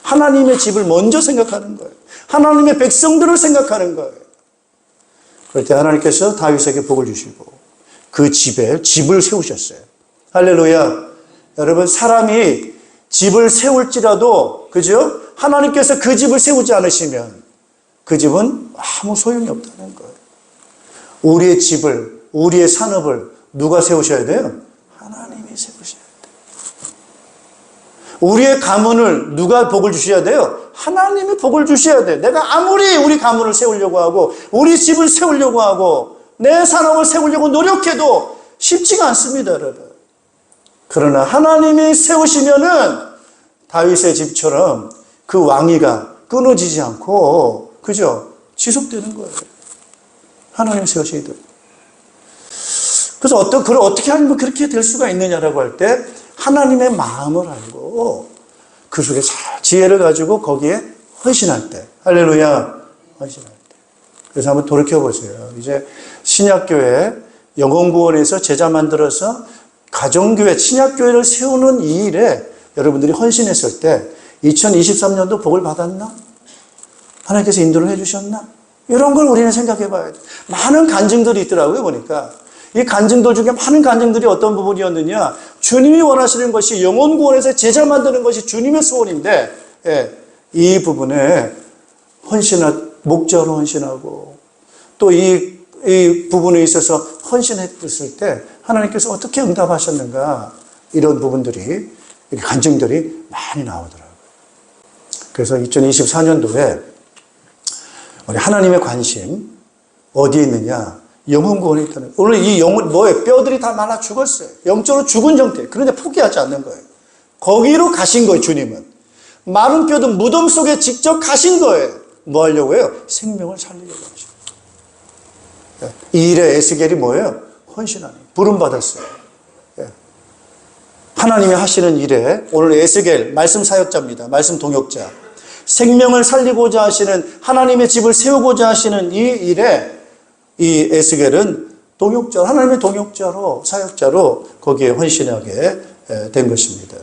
하나님의 집을 먼저 생각하는 거예요. 하나님의 백성들을 생각하는 거예요. 그럴 때 하나님께서 다윗에게 복을 주시고 그 집에 집을 세우셨어요. 할렐루야. 여러분, 사람이 집을 세울지라도, 그죠? 하나님께서 그 집을 세우지 않으시면 그 집은 아무 소용이 없다는 거예요. 우리의 집을, 우리의 산업을 누가 세우셔야 돼요? 하나님이 세우셔야 돼요. 우리의 가문을 누가 복을 주셔야 돼요? 하나님이 복을 주셔야 돼요. 내가 아무리 우리 가문을 세우려고 하고 우리 집을 세우려고 하고 내 산업을 세우려고 노력해도 쉽지가 않습니다, 여러분. 그러나 하나님이 세우시면은 다윗의 집처럼 그 왕위가 끊어지지 않고, 그죠? 지속되는 거예요. 하나님 세우시게 돼요. 그래서 어떻게 하면 그렇게 될 수가 있느냐라고 할 때, 하나님의 마음을 알고, 그 속에 잘 지혜를 가지고 거기에 헌신할 때. 할렐루야. 헌신할 때. 그래서 한번 돌이켜보세요. 이제 신약교회, 영혼구원에서 제자 만들어서 가정교회, 신약교회를 세우는 이 일에 여러분들이 헌신했을 때 2023년도 복을 받았나? 하나님께서 인도를 해주셨나? 이런 걸 우리는 생각해 봐야 돼. 많은 간증들이 있더라고요, 보니까. 이 간증들 중에 많은 간증들이 어떤 부분이었느냐? 주님이 원하시는 것이 영혼구원에서 제자 만드는 것이 주님의 소원인데, 이 부분에 목자로 헌신하고, 또 이 부분에 있어서 헌신했을 때 하나님께서 어떻게 응답하셨는가, 이런 부분들이, 간증들이 많이 나오더라고요. 그래서 2024년도에 우리 하나님의 관심 어디에 있느냐? 영혼 구원에 있다는. 오늘 이 영혼 뭐예요? 뼈들이 다 말라 죽었어요. 영적으로 죽은 상태. 그런데 포기하지 않는 거예요. 거기로 가신 거예요, 주님은. 마른 뼈든 무덤 속에 직접 가신 거예요. 뭐 하려고 해요? 생명을 살리려고 하시고. 이 일에 에스겔이 뭐예요? 헌신하는. 부름 받았어요. 하나님이 하시는 일에 오늘 에스겔 말씀 사역자입니다. 말씀 동역자. 생명을 살리고자 하시는, 하나님의 집을 세우고자 하시는 이 일에 이 에스겔은 동역자, 하나님의 동역자로, 사역자로 거기에 헌신하게 된 것입니다.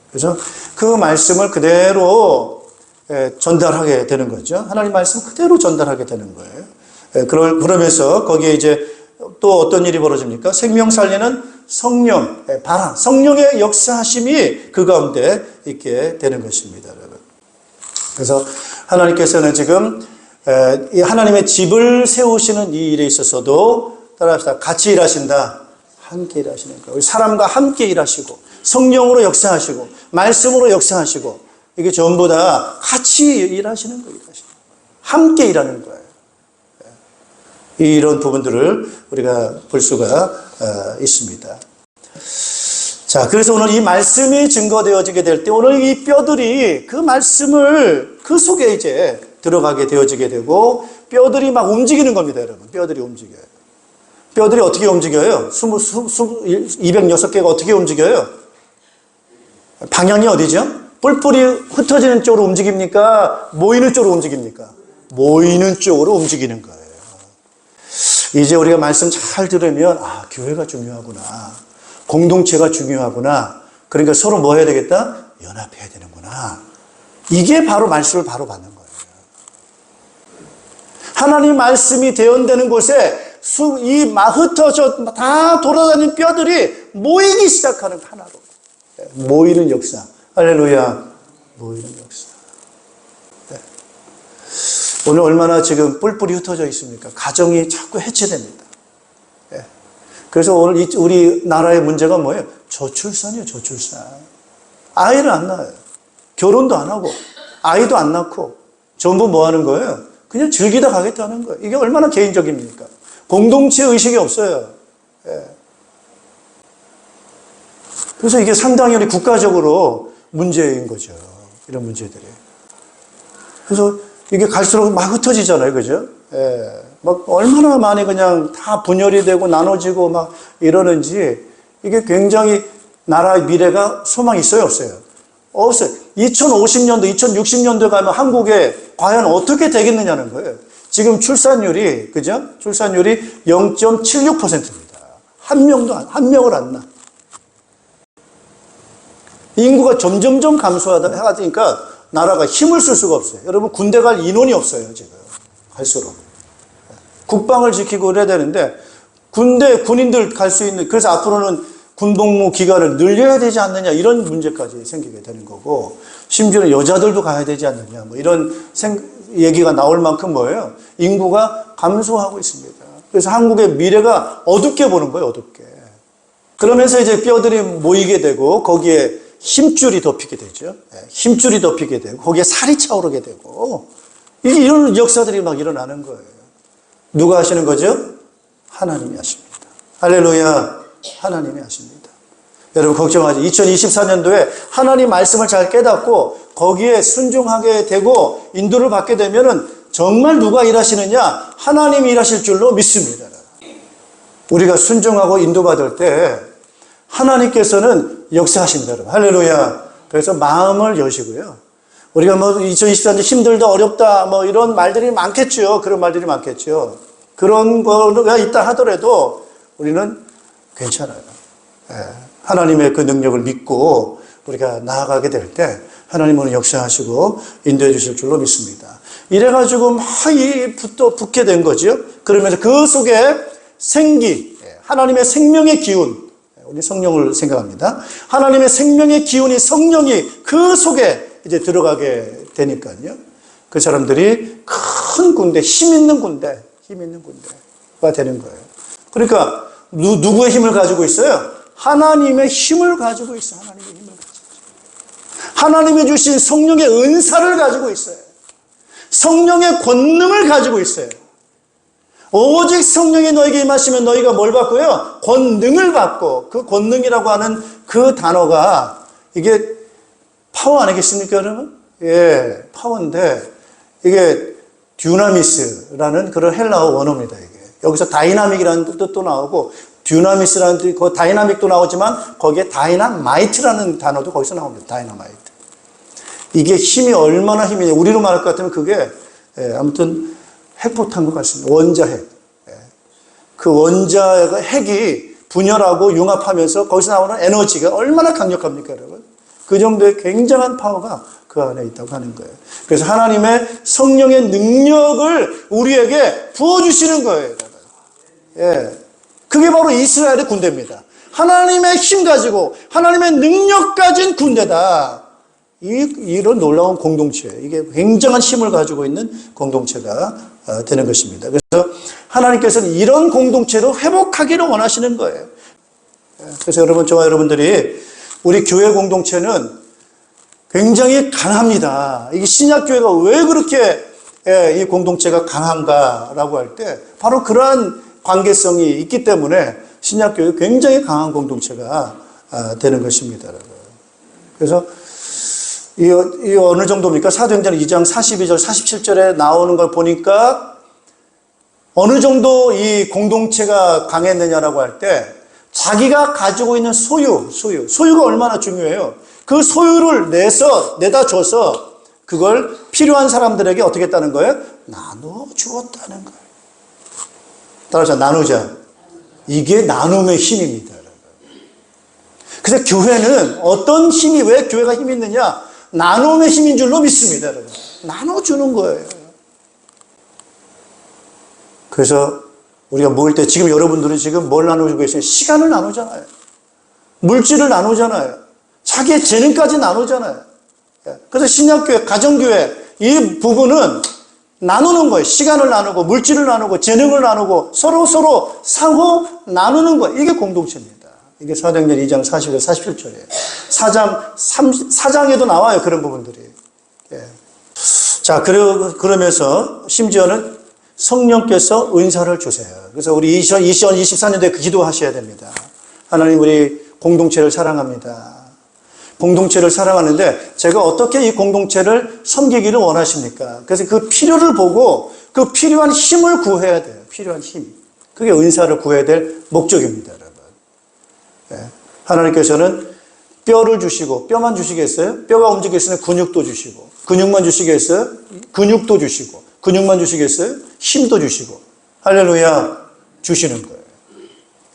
그래서 그 말씀을 그대로 전달하게 되는 거죠. 하나님 말씀 그대로 전달하게 되는 거예요. 그러면서 거기에 이제 또 어떤 일이 벌어집니까? 생명 살리는 성령, 바람, 성령의 역사하심이 그 가운데 있게 되는 것입니다, 여러분. 그래서 하나님께서는 지금 이 하나님의 집을 세우시는 이 일에 있어서도 따라합시다. 같이 일하신다. 함께 일하시는 거예요. 사람과 함께 일하시고 성령으로 역사하시고 말씀으로 역사하시고 이게 전부 다 같이 일하시는 거예요. 함께 일하는 거예요. 이런 부분들을 우리가 볼 수가 있습니다. 자, 그래서 오늘 이 말씀이 증거되어지게 될 때 오늘 이 뼈들이 그 말씀을 그 속에 이제 들어가게 되어지게 되고 뼈들이 막 움직이는 겁니다, 여러분. 뼈들이 움직여요. 뼈들이 어떻게 움직여요? 206개가 어떻게 움직여요? 방향이 어디죠? 뿔뿔이 흩어지는 쪽으로 움직입니까? 모이는 쪽으로 움직입니까? 모이는 쪽으로 움직이는 거예요. 이제 우리가 말씀 잘 들으면 교회가 중요하구나. 공동체가 중요하구나. 그러니까 서로 뭐 해야 되겠다? 연합해야 되는구나. 이게 바로 말씀을 바로 받는 거예요. 하나님 말씀이 대언되는 곳에 흩어져 다 돌아다니는 뼈들이 모이기 시작하는 하나로. 모이는 역사. 할렐루야. 모이는 역사. 오늘 얼마나 지금 뿔뿔이 흩어져 있습니까? 가정이 자꾸 해체됩니다. 그래서 오늘 우리 나라의 문제가 뭐예요? 저출산이에요, 저출산. 아이를 안 낳아요. 결혼도 안 하고, 아이도 안 낳고, 전부 뭐 하는 거예요? 그냥 즐기다 가겠다는 거예요. 이게 얼마나 개인적입니까? 공동체 의식이 없어요. 그래서 이게 상당히 우리 국가적으로 문제인 거죠. 이런 문제들이. 그래서 이게 갈수록 막 흩어지잖아요. 그죠? 막 얼마나 많이 그냥 다 분열이 되고 나눠지고 막 이러는지 이게 굉장히 나라의 미래가 소망이 있어요? 없어요? 없어요. 2050년도, 2060년도에 가면 한국에 과연 어떻게 되겠느냐는 거예요. 지금 출산율이, 그죠? 출산율이 0.76%입니다. 한 명을 안 낳아. 인구가 점점점 감소하니까 나라가 힘을 쓸 수가 없어요. 여러분, 군대 갈 인원이 없어요, 지금. 갈수록. 국방을 지키고 그래야 되는데, 군인들 갈 수 있는, 그래서 앞으로는 군복무 기간을 늘려야 되지 않느냐, 이런 문제까지 생기게 되는 거고, 심지어는 여자들도 가야 되지 않느냐, 뭐 이런 얘기가 나올 만큼 뭐예요? 인구가 감소하고 있습니다. 그래서 한국의 미래가 어둡게 보는 거예요, 어둡게. 그러면서 이제 뼈들이 모이게 되고, 거기에 힘줄이 덮이게 되죠. 힘줄이 덮이게 되고, 거기에 살이 차오르게 되고, 이런 역사들이 막 일어나는 거예요. 누가 하시는 거죠? 하나님이 하십니다. 할렐루야. 하나님이 하십니다. 여러분 걱정하지. 2024년도에 하나님 말씀을 잘 깨닫고 거기에 순종하게 되고 인도를 받게 되면은 정말 누가 일하시느냐? 하나님이 일하실 줄로 믿습니다. 우리가 순종하고 인도받을 때 하나님께서는 역사하십니다. 여러분. 할렐루야. 그래서 마음을 여시고요. 우리가 뭐 2024년 힘들다, 어렵다, 뭐 이런 말들이 많겠죠. 그런 말들이 많겠죠. 그런 거가 있다 하더라도 우리는 괜찮아요. 하나님의 그 능력을 믿고 우리가 나아가게 될 때 하나님은 역사하시고 인도해 주실 줄로 믿습니다. 이래가지고 막 붙게 된 거죠. 그러면서 그 속에 생기, 하나님의 생명의 기운, 우리 성령을 생각합니다. 하나님의 생명의 기운이 성령이 그 속에 이제 들어가게 되니까요. 그 사람들이 큰 군대, 힘 있는 군대가 되는 거예요. 그러니까 누구의 힘을 가지고 있어요? 하나님의 힘을 가지고 있어요. 하나님의 힘을 가지고 있어요. 하나님이 주신 성령의 은사를 가지고 있어요. 성령의 권능을 가지고 있어요. 오직 성령이 너에게 임하시면 너희가 뭘 받고요? 권능을 받고, 그 권능이라고 하는 그 단어가 이게 파워 아니겠습니까, 여러분? 예, 파워인데 이게 듀나미스라는 그런 헬라어 원어입니다, 이게. 여기서 다이나믹이라는 뜻도 나오고 듀나미스라는 뜻, 그 다이나믹도 나오지만 거기에 다이나마이트라는 단어도 거기서 나옵니다. 다이나마이트. 이게 힘이 얼마나 힘이냐. 우리로 말할 것 같으면 그게 아무튼 핵폭탄 것 같습니다. 원자핵. 그 원자가 핵이 분열하고 융합하면서 거기서 나오는 에너지가 얼마나 강력합니까, 여러분? 그 정도의 굉장한 파워가 그 안에 있다고 하는 거예요. 그래서 하나님의 성령의 능력을 우리에게 부어주시는 거예요, 여러분. 예. 그게 바로 이스라엘의 군대입니다. 하나님의 힘 가지고 하나님의 능력 가진 군대다. 이런 놀라운 공동체, 이게 굉장한 힘을 가지고 있는 공동체가 되는 것입니다. 그래서 하나님께서는 이런 공동체로 회복하기를 원하시는 거예요. 그래서 여러분, 저와 여러분들이 우리 교회 공동체는 굉장히 강합니다. 이게 신약교회가 왜 그렇게 이 공동체가 강한가라고 할 때 바로 그러한 관계성이 있기 때문에 신약교회 굉장히 강한 공동체가 되는 것입니다. 여러분. 그래서 이 어느 정도입니까? 사도행전 2장 42절, 47절에 나오는 걸 보니까 어느 정도 이 공동체가 강했느냐라고 할 때 자기가 가지고 있는 소유가 얼마나 중요해요. 그 소유를 내다 줘서 그걸 필요한 사람들에게 어떻게 했다는 거예요? 나눠 주었다는 거예요. 따라서 나누자. 이게 나눔의 힘입니다. 그래서 교회는 어떤 힘이, 왜 교회가 힘이 있느냐? 나눔의 힘인 줄로 믿습니다, 여러분. 나눠주는 거예요. 그래서 우리가 모일 때 지금 여러분들은 지금 뭘 나누고 계세요? 시간을 나누잖아요. 물질을 나누잖아요. 자기의 재능까지 나누잖아요. 그래서 신약교회, 가정교회 이 부분은 나누는 거예요. 시간을 나누고 물질을 나누고 재능을 나누고 서로 상호 나누는 거예요. 이게 공동체입니다. 이게 사도행전 2장 40절 47절이에요. 4장에도 나와요. 그런 부분들이. 예. 자, 그러면서 심지어는 성령께서 은사를 주세요. 그래서 우리 2024년도에 그 기도하셔야 됩니다. 하나님, 우리 공동체를 사랑합니다. 공동체를 사랑하는데 제가 어떻게 이 공동체를 섬기기를 원하십니까? 그래서 그 필요를 보고 그 필요한 힘을 구해야 돼요. 필요한 힘. 그게 은사를 구해야 될 목적입니다, 여러분. 네. 하나님께서는 뼈를 주시고, 뼈만 주시겠어요? 뼈가 움직였으면 근육도 주시고, 근육만 주시겠어요? 근육도 주시고, 근육만 주시겠어요? 힘도 주시고 할렐루야 주시는 거예요.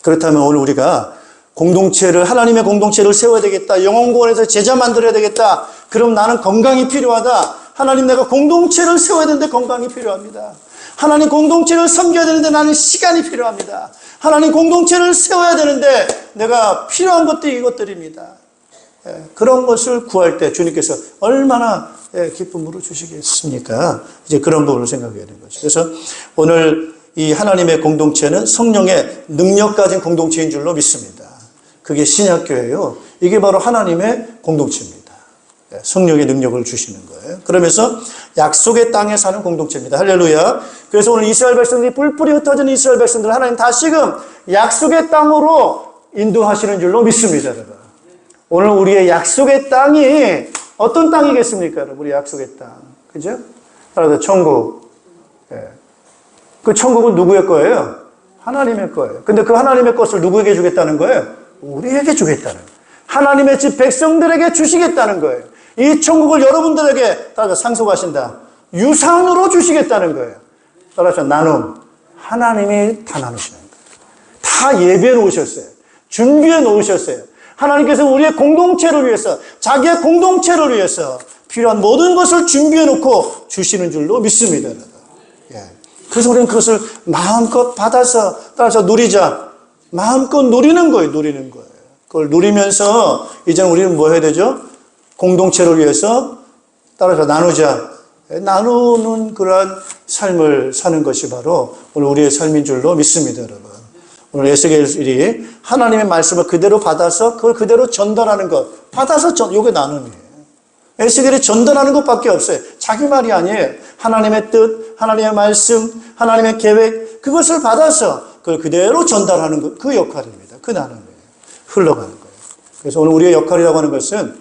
그렇다면 오늘 우리가 하나님의 공동체를 세워야 되겠다. 영혼구원에서 제자 만들어야 되겠다. 그럼 나는 건강이 필요하다. 하나님, 내가 공동체를 세워야 되는데 건강이 필요합니다. 하나님, 공동체를 섬겨야 되는데 나는 시간이 필요합니다. 하나님, 공동체를 세워야 되는데 내가 필요한 것들이 이것들입니다. 그런 것을 구할 때 주님께서 얼마나 기쁨으로 주시겠습니까? 이제 그런 부분을 생각해야 되는 거죠. 그래서 오늘 이 하나님의 공동체는 성령의 능력 가진 공동체인 줄로 믿습니다. 그게 신약교회예요. 이게 바로 하나님의 공동체입니다. 성령의 능력을 주시는 거예요. 그러면서 약속의 땅에 사는 공동체입니다. 할렐루야. 그래서 오늘 이스라엘 백성들이 뿔뿔이 흩어진 이스라엘 백성들 하나님 다시금 약속의 땅으로 인도하시는 줄로 믿습니다. 여러분. 오늘 우리의 약속의 땅이 어떤 땅이겠습니까? 여러분, 우리 약속의 땅. 그죠? 따라서 천국. 그 천국은 누구의 거예요? 하나님의 거예요. 근데 그 하나님의 것을 누구에게 주겠다는 거예요? 우리에게 주겠다는 거예요. 하나님의 집 백성들에게 주시겠다는 거예요. 이 천국을 여러분들에게 따라서 상속하신다. 유산으로 주시겠다는 거예요. 따라서 나눔. 하나님이 다 나누시는 거예요. 다 예배해 놓으셨어요. 준비해 놓으셨어요. 하나님께서 우리의 공동체를 위해서, 자기의 공동체를 위해서 필요한 모든 것을 준비해 놓고 주시는 줄로 믿습니다. 그래서 우리는 그것을 마음껏 받아서 따라서 누리자. 마음껏 누리는 거예요. 누리는 거예요. 그걸 누리면서 이제는 우리는 뭐 해야 되죠? 공동체를 위해서 따라서 나누자. 나누는 그러한 삶을 사는 것이 바로 오늘 우리의 삶인 줄로 믿습니다, 여러분. 오늘 에스겔이 하나님의 말씀을 그대로 받아서 그걸 그대로 전달하는 것. 받아서 이게 나눔이에요. 에스겔이 전달하는 것밖에 없어요. 자기 말이 아니에요. 하나님의 뜻, 하나님의 말씀, 하나님의 계획, 그것을 받아서 그걸 그대로 전달하는 것, 그 역할입니다. 그 나눔이에요. 흘러가는 거예요. 그래서 오늘 우리의 역할이라고 하는 것은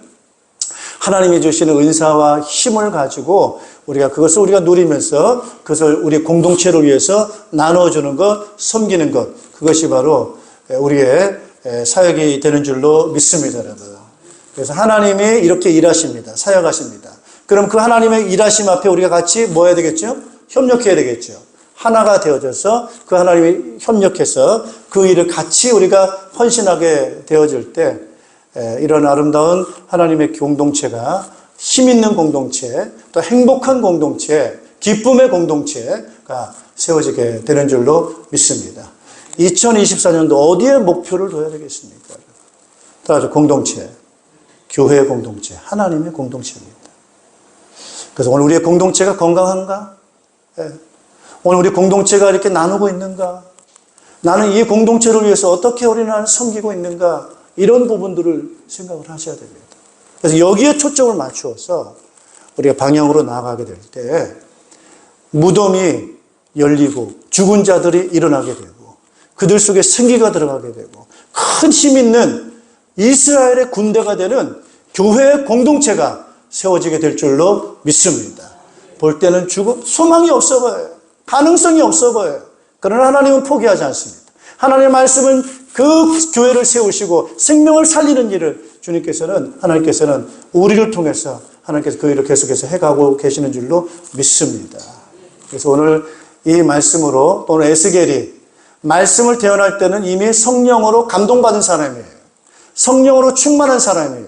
하나님이 주시는 은사와 힘을 가지고 그것을 우리가 누리면서 그것을 우리 공동체를 위해서 나눠주는 것, 섬기는 것, 그것이 바로 우리의 사역이 되는 줄로 믿습니다, 여러분. 그래서 하나님이 이렇게 일하십니다. 사역하십니다. 그럼 그 하나님의 일하심 앞에 우리가 같이 뭐 해야 되겠죠? 협력해야 되겠죠. 하나가 되어져서 그 하나님이 협력해서 그 일을 같이 우리가 헌신하게 되어질 때 이런 아름다운 하나님의 공동체가 힘 있는 공동체, 또 행복한 공동체, 기쁨의 공동체가 세워지게 되는 줄로 믿습니다. 2024년도 어디에 목표를 둬야 되겠습니까? 따라서 공동체, 교회의 공동체, 하나님의 공동체입니다. 그래서 오늘 우리의 공동체가 건강한가? 오늘 우리 공동체가 이렇게 나누고 있는가? 나는 이 공동체를 위해서 어떻게 우리는 섬기고 있는가? 이런 부분들을 생각을 하셔야 됩니다. 그래서 여기에 초점을 맞추어서 우리가 방향으로 나아가게 될 때 무덤이 열리고 죽은 자들이 일어나게 되고 그들 속에 생기가 들어가게 되고 큰 힘 있는 이스라엘의 군대가 되는 교회의 공동체가 세워지게 될 줄로 믿습니다. 볼 때는 소망이 없어 보여요. 가능성이 없어 보여요. 그러나 하나님은 포기하지 않습니다. 하나님의 말씀은 그 교회를 세우시고 생명을 살리는 일을 하나님께서는 우리를 통해서 하나님께서 그 일을 계속해서 해가고 계시는 줄로 믿습니다. 그래서 오늘 이 말씀으로 오늘 에스겔이 말씀을 대언할 때는 이미 성령으로 감동받은 사람이에요. 성령으로 충만한 사람이에요.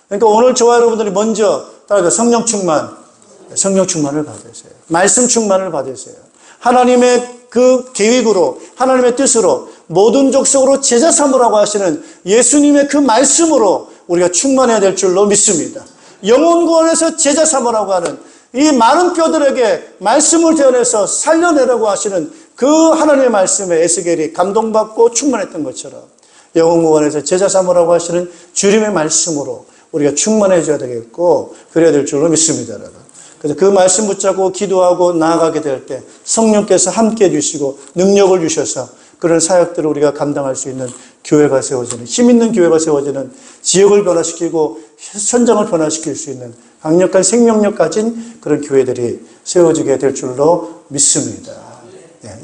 그러니까 오늘 저와 여러분들이 먼저 따라서 성령 충만을 받으세요. 말씀 충만을 받으세요. 하나님의 그 계획으로 하나님의 뜻으로 모든 족속으로 제자 삼으라고 하시는 예수님의 그 말씀으로 우리가 충만해야 될 줄로 믿습니다. 영혼 구원에서 제자 삼으라고 하는 이 많은 뼈들에게 말씀을 대언해서 살려내라고 하시는 그 하나님의 말씀에 에스겔이 감동받고 충만했던 것처럼 영혼 구원에서 제자 삼으라고 하시는 주님의 말씀으로 우리가 충만해져야 되겠고 그래야 될 줄로 믿습니다, 여러분. 그래서 그 말씀 붙잡고 기도하고 나아가게 될 때 성령께서 함께해 주시고 능력을 주셔서 그런 사역들을 우리가 감당할 수 있는 교회가 세워지는, 힘 있는 교회가 세워지는, 지역을 변화시키고 현장을 변화시킬 수 있는 강력한 생명력 가진 그런 교회들이 세워지게 될 줄로 믿습니다.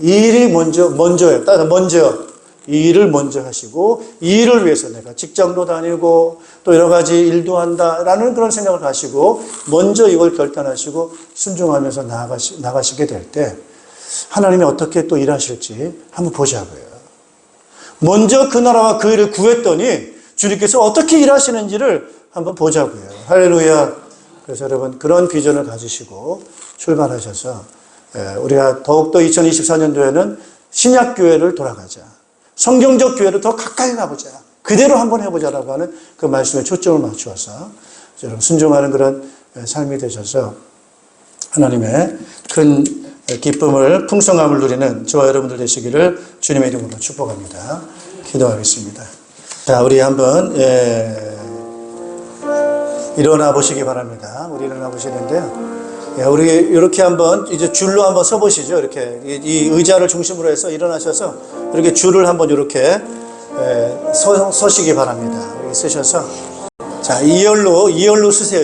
이 일이 먼저예요. 따라서 먼저 이 일을 먼저 하시고 이 일을 위해서 내가 직장도 다니고 또 여러 가지 일도 한다라는 그런 생각을 가지고 먼저 이걸 결단하시고 순종하면서 나가시게 될 때 하나님이 어떻게 또 일하실지 한번 보자고요. 먼저 그 나라와 그 일을 구했더니 주님께서 어떻게 일하시는지를 한번 보자고요. 할렐루야. 그래서 여러분 그런 비전을 가지시고 출발하셔서 우리가 더욱더 2024년도에는 신약교회를 돌아가자. 성경적 교회를 더 가까이 가보자. 그대로 한번 해보자라고 하는 그 말씀에 초점을 맞추어서 여러분 순종하는 그런 삶이 되셔서 하나님의 큰 기쁨을, 풍성함을 누리는 저와 여러분들 되시기를 주님의 이름으로 축복합니다. 기도하겠습니다. 자, 우리 한번 일어나 보시기 바랍니다. 우리 일어나 보시는데요. 우리 이렇게 한번 이제 줄로 한번 서 보시죠. 이렇게 이 의자를 중심으로 해서 일어나셔서 이렇게 줄을 한번 이렇게 서시기 바랍니다. 여기 쓰셔서 자, 2열로 쓰세요.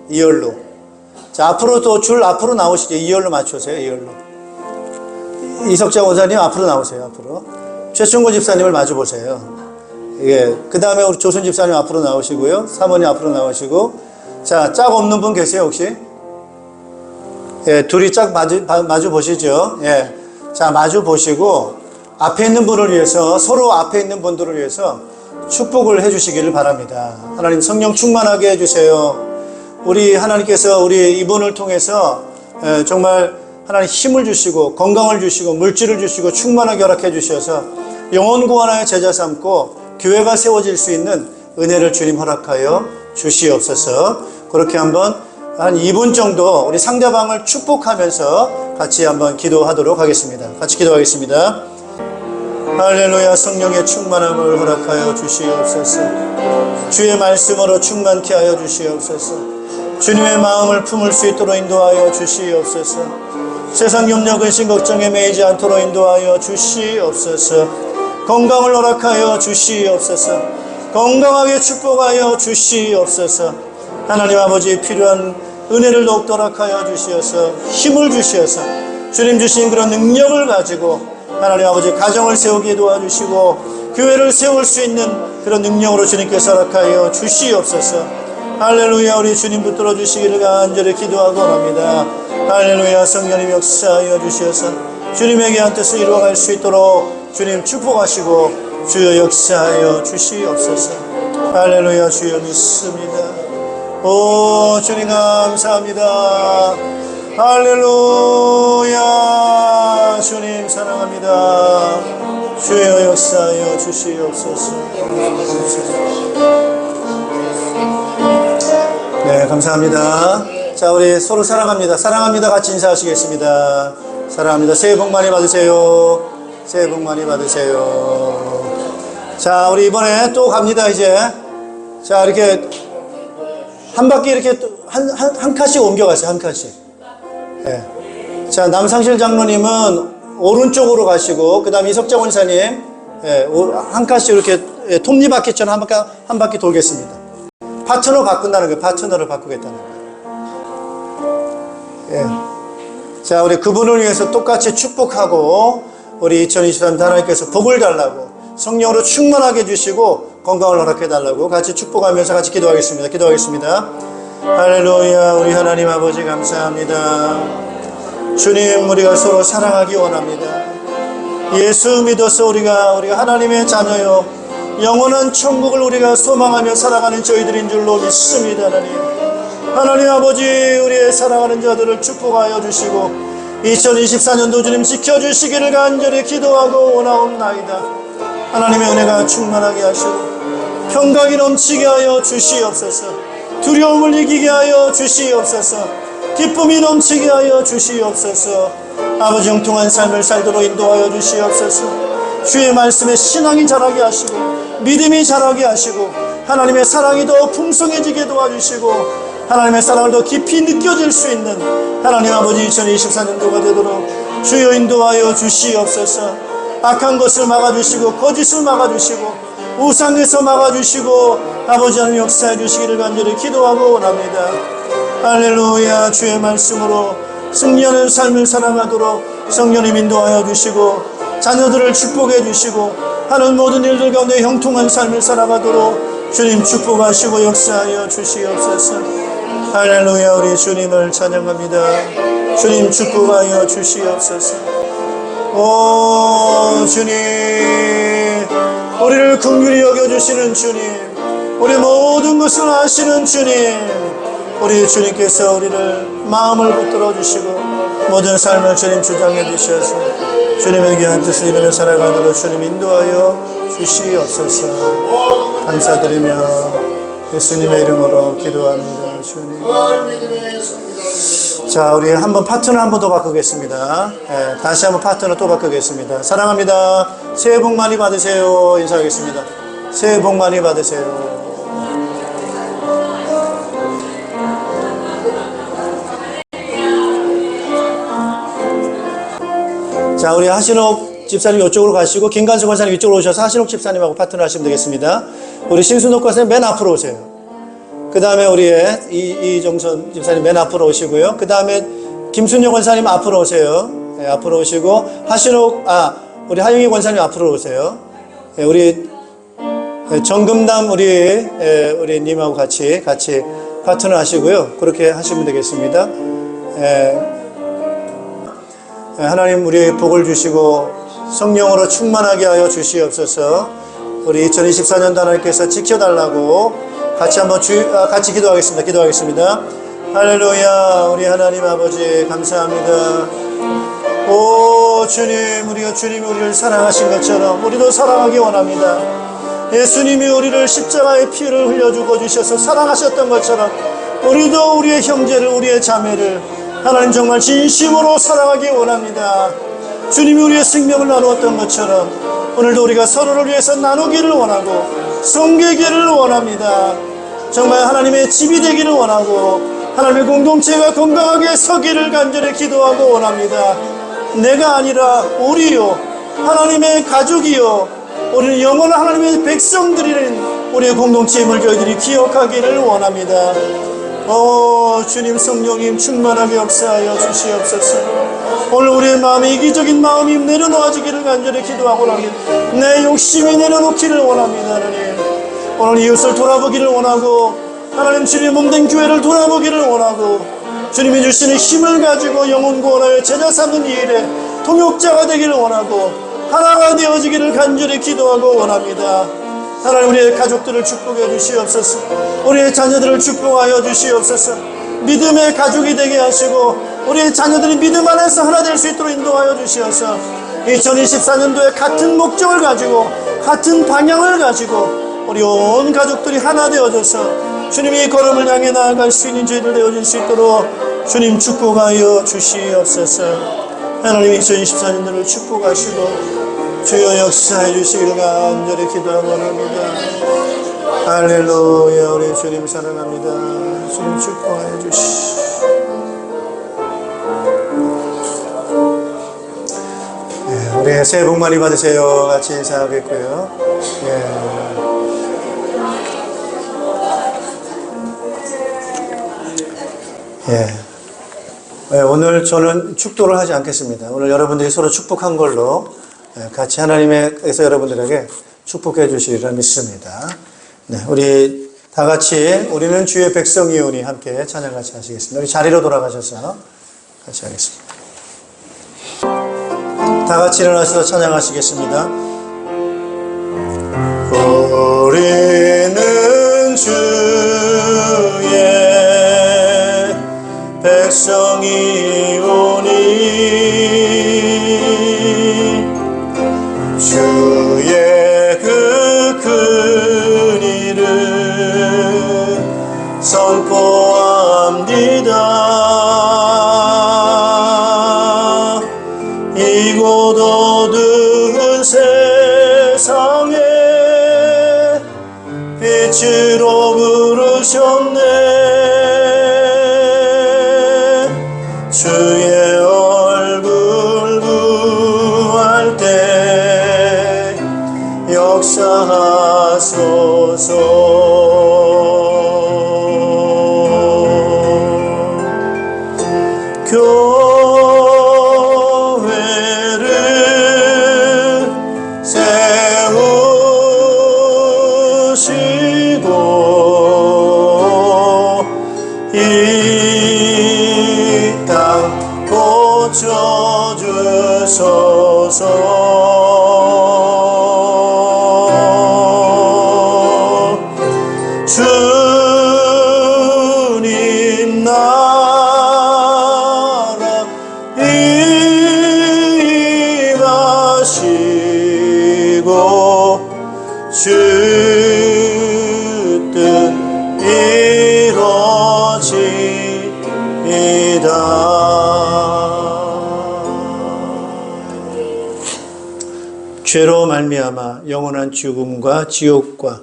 2열로. 자, 앞으로 또 줄 앞으로 나오시죠. 2열로 맞추세요. 2열로. 이석자 원사님 앞으로 나오세요. 앞으로. 최충구 집사님을 마주 보세요. 예. 그 다음에 우리 조순 집사님 앞으로 나오시고요. 사모님 앞으로 나오시고. 자, 짝 없는 분 계세요, 혹시? 예, 둘이 짝 마주 보시죠. 예. 자, 마주 보시고, 앞에 있는 분을 위해서, 서로 앞에 있는 분들을 위해서 축복을 해주시기를 바랍니다. 하나님 성령 충만하게 해주세요. 우리 하나님께서 우리 이분을 통해서 정말 하나님 힘을 주시고, 건강을 주시고, 물질을 주시고, 충만하게 허락해 주셔서 영혼 구원하여 제자 삼고, 교회가 세워질 수 있는 은혜를 주님 허락하여 주시옵소서. 그렇게 한번 한 2분 정도 우리 상대방을 축복하면서 같이 한번 기도하도록 하겠습니다. 같이 기도하겠습니다. 할렐루야. 성령의 충만함을 허락하여 주시옵소서. 주의 말씀으로 충만케 하여 주시옵소서. 주님의 마음을 품을 수 있도록 인도하여 주시옵소서. 세상 염려 근심 걱정에 매이지 않도록 인도하여 주시옵소서. 건강을 허락하여 주시옵소서. 건강하게 축복하여 주시옵소서. 하나님 아버지 필요한 은혜를 더욱더 허락하여 주시어서 힘을 주시어서 주님 주신 그런 능력을 가지고 하나님 아버지 가정을 세우게 도와주시고 교회를 세울 수 있는 그런 능력으로 주님께서 허락하여 주시옵소서. 할렐루야. 우리 주님 붙들어 주시기를 간절히 기도하고 원합니다. 할렐루야. 성령님 역사하여 주시어서 주님에게 한 뜻을 이루어갈 수 있도록 주님 축복하시고 주여 역사하여 주시옵소서. 할렐루야. 주여 믿습니다. 오 주님 감사합니다. 할렐루야. 주님 사랑합니다. 주여 역사하여 주시옵소서. 네, 감사합니다. 자, 우리 서로 사랑합니다. 사랑합니다. 같이 인사하시겠습니다. 사랑합니다. 새해 복 많이 받으세요. 새해 복 많이 받으세요. 자, 우리 이번에 또 갑니다, 이제. 자, 이렇게 한 바퀴 이렇게 한 칸씩 옮겨가세요, 한 칸씩. 네. 자, 남상실 장로님은 오른쪽으로 가시고, 그 다음 이석자 원사님, 한 칸씩 이렇게 톱니바퀴처럼 한 바퀴 돌겠습니다. 파트너 바꾼다는 거예요. 파트너를 바꾸겠다는 거예요. 예. 자, 우리 그분을 위해서 똑같이 축복하고, 우리 2023년 하나님께서 복을 달라고, 성령으로 충만하게 해주시고, 건강을 허락해 달라고 같이 축복하면서 같이 기도하겠습니다. 기도하겠습니다. 할렐루야. 우리 하나님 아버지 감사합니다. 주님, 우리가 서로 사랑하기 원합니다. 예수 믿어서 우리가 하나님의 자녀요, 영원한 천국을 우리가 소망하며 살아가는 저희들인 줄로 믿습니다. 하나님 아버지, 우리의 사랑하는 자들을 축복하여 주시고 2024년도 주님 지켜주시기를 간절히 기도하고 원하옵나이다. 하나님의 은혜가 충만하게 하시고 평강이 넘치게 하여 주시옵소서. 두려움을 이기게 하여 주시옵소서. 기쁨이 넘치게 하여 주시옵소서. 아버지 형통한 삶을 살도록 인도하여 주시옵소서. 주의 말씀에 신앙이 자라게 하시고 믿음이 자라게 하시고 하나님의 사랑이 더 풍성해지게 도와주시고 하나님의 사랑을 더 깊이 느껴질 수 있는 하나님 아버지 2024년도가 되도록 주여 인도하여 주시옵소서. 악한 것을 막아주시고 거짓을 막아주시고 우상에서 막아주시고 아버지 하나님 역사해 주시기를 간절히 기도하고 원합니다. 할렐루야. 주의 말씀으로 승리하는 삶을 살아가도록 성령님 인도하여 주시고 자녀들을 축복해 주시고 하는 모든 일들 가운데 형통한 삶을 살아가도록 주님 축복하시고 역사하여 주시옵소서. 할렐루야. 우리 주님을 찬양합니다. 주님 축복하여 주시옵소서. 오 주님, 우리를 긍휼히 여겨주시는 주님, 우리 모든 것을 아시는 주님, 우리 주님께서 우리를 마음을 붙들어 주시고 모든 삶을 주님 주장해 주셔서 주님의 귀한 뜻을 이루며 살아가도록 주님 인도하여 주시옵소서. 감사드리며 예수님의 이름으로 기도합니다. 주님. 자, 우리 한번 파트너 한 번 더 바꾸겠습니다. 다시 한번 파트너 또 바꾸겠습니다. 사랑합니다. 새해 복 많이 받으세요. 인사하겠습니다. 새해 복 많이 받으세요. 자, 우리 하신옥 집사님 이쪽으로 가시고 김관수 권사님 이쪽으로 오셔서 하신옥 집사님하고 파트너 하시면 되겠습니다. 우리 신순옥 권사님 맨 앞으로 오세요. 그 다음에 우리의 이정선 집사님 맨 앞으로 오시고요. 그 다음에 김순영 권사님 앞으로 오세요. 네, 앞으로 오시고 우리 하영희 권사님 앞으로 오세요. 네, 우리 정금남 우리 님하고 같이 파트너 하시고요. 그렇게 하시면 되겠습니다. 하나님 우리 복을 주시고 성령으로 충만하게 하여 주시옵소서. 우리 2024년도 하나님께서 지켜달라고 같이 한번 같이 기도하겠습니다. 할렐루야. 우리 하나님 아버지 감사합니다. 오 주님, 우리가 주님이 우리를 사랑하신 것처럼 우리도 사랑하기 원합니다. 예수님이 우리를 십자가의 피를 흘려 죽어주셔서 사랑하셨던 것처럼 우리도 우리의 형제를, 우리의 자매를 하나님 정말 진심으로 사랑하기 원합니다. 주님이 우리의 생명을 나누었던 것처럼 오늘도 우리가 서로를 위해서 나누기를 원하고 섬기기를 원합니다. 정말 하나님의 집이 되기를 원하고 하나님의 공동체가 건강하게 서기를 간절히 기도하고 원합니다. 내가 아니라 우리요, 하나님의 가족이요, 우리는 영원한 하나님의 백성들이는 우리의 공동체임을 저희들이 기억하기를 원합니다. 주님 성령님 충만하게 역사하여 주시옵소서. 오늘 우리의 마음에 이기적인 마음이 내려놓아지기를 간절히 기도하고 합니다. 내 욕심이 내려놓기를 원합니다. 하나님 오늘 이웃을 돌아보기를 원하고 하나님 주님의 몸된 교회를 돌아보기를 원하고 주님이 주시는 힘을 가지고 영혼 구원하여 제자 삼는 이 일에 동역자가 되기를 원하고 하나가 되어지기를 간절히 기도하고 원합니다. 하나님 우리의 가족들을 축복해 주시옵소서. 우리의 자녀들을 축복하여 주시옵소서. 믿음의 가족이 되게 하시고 우리의 자녀들이 믿음 안에서 하나 될 수 있도록 인도하여 주시옵소서. 2024년도에 같은 목적을 가지고 같은 방향을 가지고 우리 온 가족들이 하나 되어져서 주님이 걸음을 향해 나아갈 수 있는 저희들 되어질 수 있도록 주님 축복하여 주시옵소서. 하나님 2024년도를 축복하시고 주여 역사해 주시기를 간절히 기도하고 합니다. 할렐루야. 우리 주님 사랑합니다. 주님 축복하여 주시옵소서. 우리 새해 복 많이 받으세요. 같이 인사하겠고요. 오늘 저는 축도를 하지 않겠습니다. 오늘 여러분들이 서로 축복한 걸로 같이 하나님께서 여러분들에게 축복해 주시리라 믿습니다. 네, 우리 다 같이 우리는 주의 백성이오니 함께 찬양 같이 하시겠습니다. 우리 자리로 돌아가셔서 같이 하겠습니다. 다 같이 일어나셔서 찬양하시겠습니다. 우리는 주의 백성이오니 주의 그 큰 일을 선포합니다. 이곳 어두운 세상에 주님 나라 임하시고 주 뜻 이루어지이다. 죄로 말미암아 영원한 죽음과 지옥과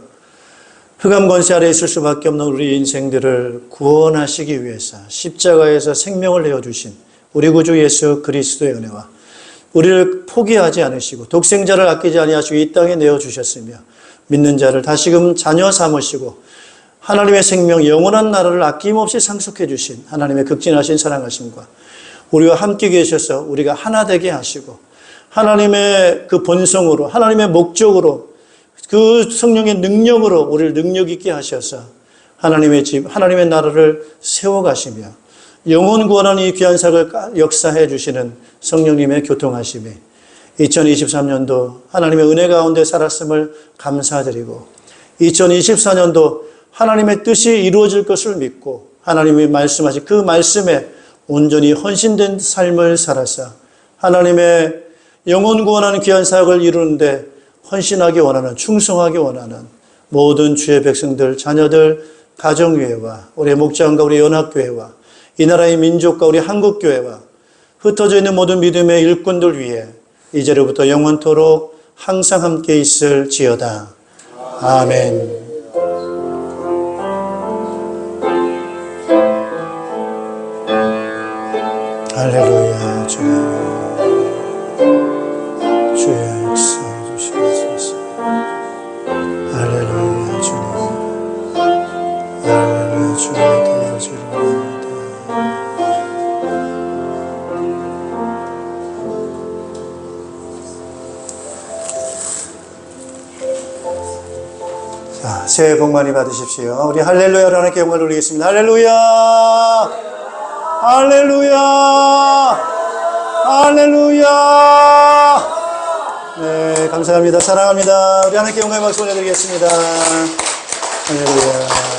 흑암 권세 아래 있을 수밖에 없는 우리 인생들을 구원하시기 위해서 십자가에서 생명을 내어주신 우리 구주 예수 그리스도의 은혜와 우리를 포기하지 않으시고 독생자를 아끼지 아니하시고 이 땅에 내어주셨으며 믿는 자를 다시금 자녀 삼으시고 하나님의 생명 영원한 나라를 아낌없이 상속해 주신 하나님의 극진하신 사랑하심과 우리와 함께 계셔서 우리가 하나 되게 하시고 하나님의 그 본성으로 하나님의 목적으로 그 성령의 능력으로 우리를 능력 있게 하셔서 하나님의 집 하나님의 나라를 세워가시며 영혼 구원하는 이 귀한 사역을 역사해 주시는 성령님의 교통하심이 2023년도 하나님의 은혜 가운데 살았음을 감사드리고 2024년도 하나님의 뜻이 이루어질 것을 믿고 하나님이 말씀하신 그 말씀에 온전히 헌신된 삶을 살아서 하나님의 영혼 구원하는 귀한 사역을 이루는데 헌신하기 원하는 충성하기 원하는 모든 주의 백성들 자녀들 가정교회와 우리 목장과 우리 연합교회와 이 나라의 민족과 우리 한국교회와 흩어져 있는 모든 믿음의 일꾼들 위해 이제로부터 영원토록 항상 함께 있을지어다. 아멘. 할렐루야. 주의 역사해 주시옵소서. 할렐루야. 주님. 할렐루야. 주님의 도와주를 원합니다. 자, 새해 복 많이 받으십시오. 우리 할렐루야로 하나님께 영광을 올리겠습니다. 할렐루야! 할렐루야! 할렐루야! 네, 감사합니다. 사랑합니다. 우리 하나님께 영광의 박수 올려드리겠습니다. 할렐루야.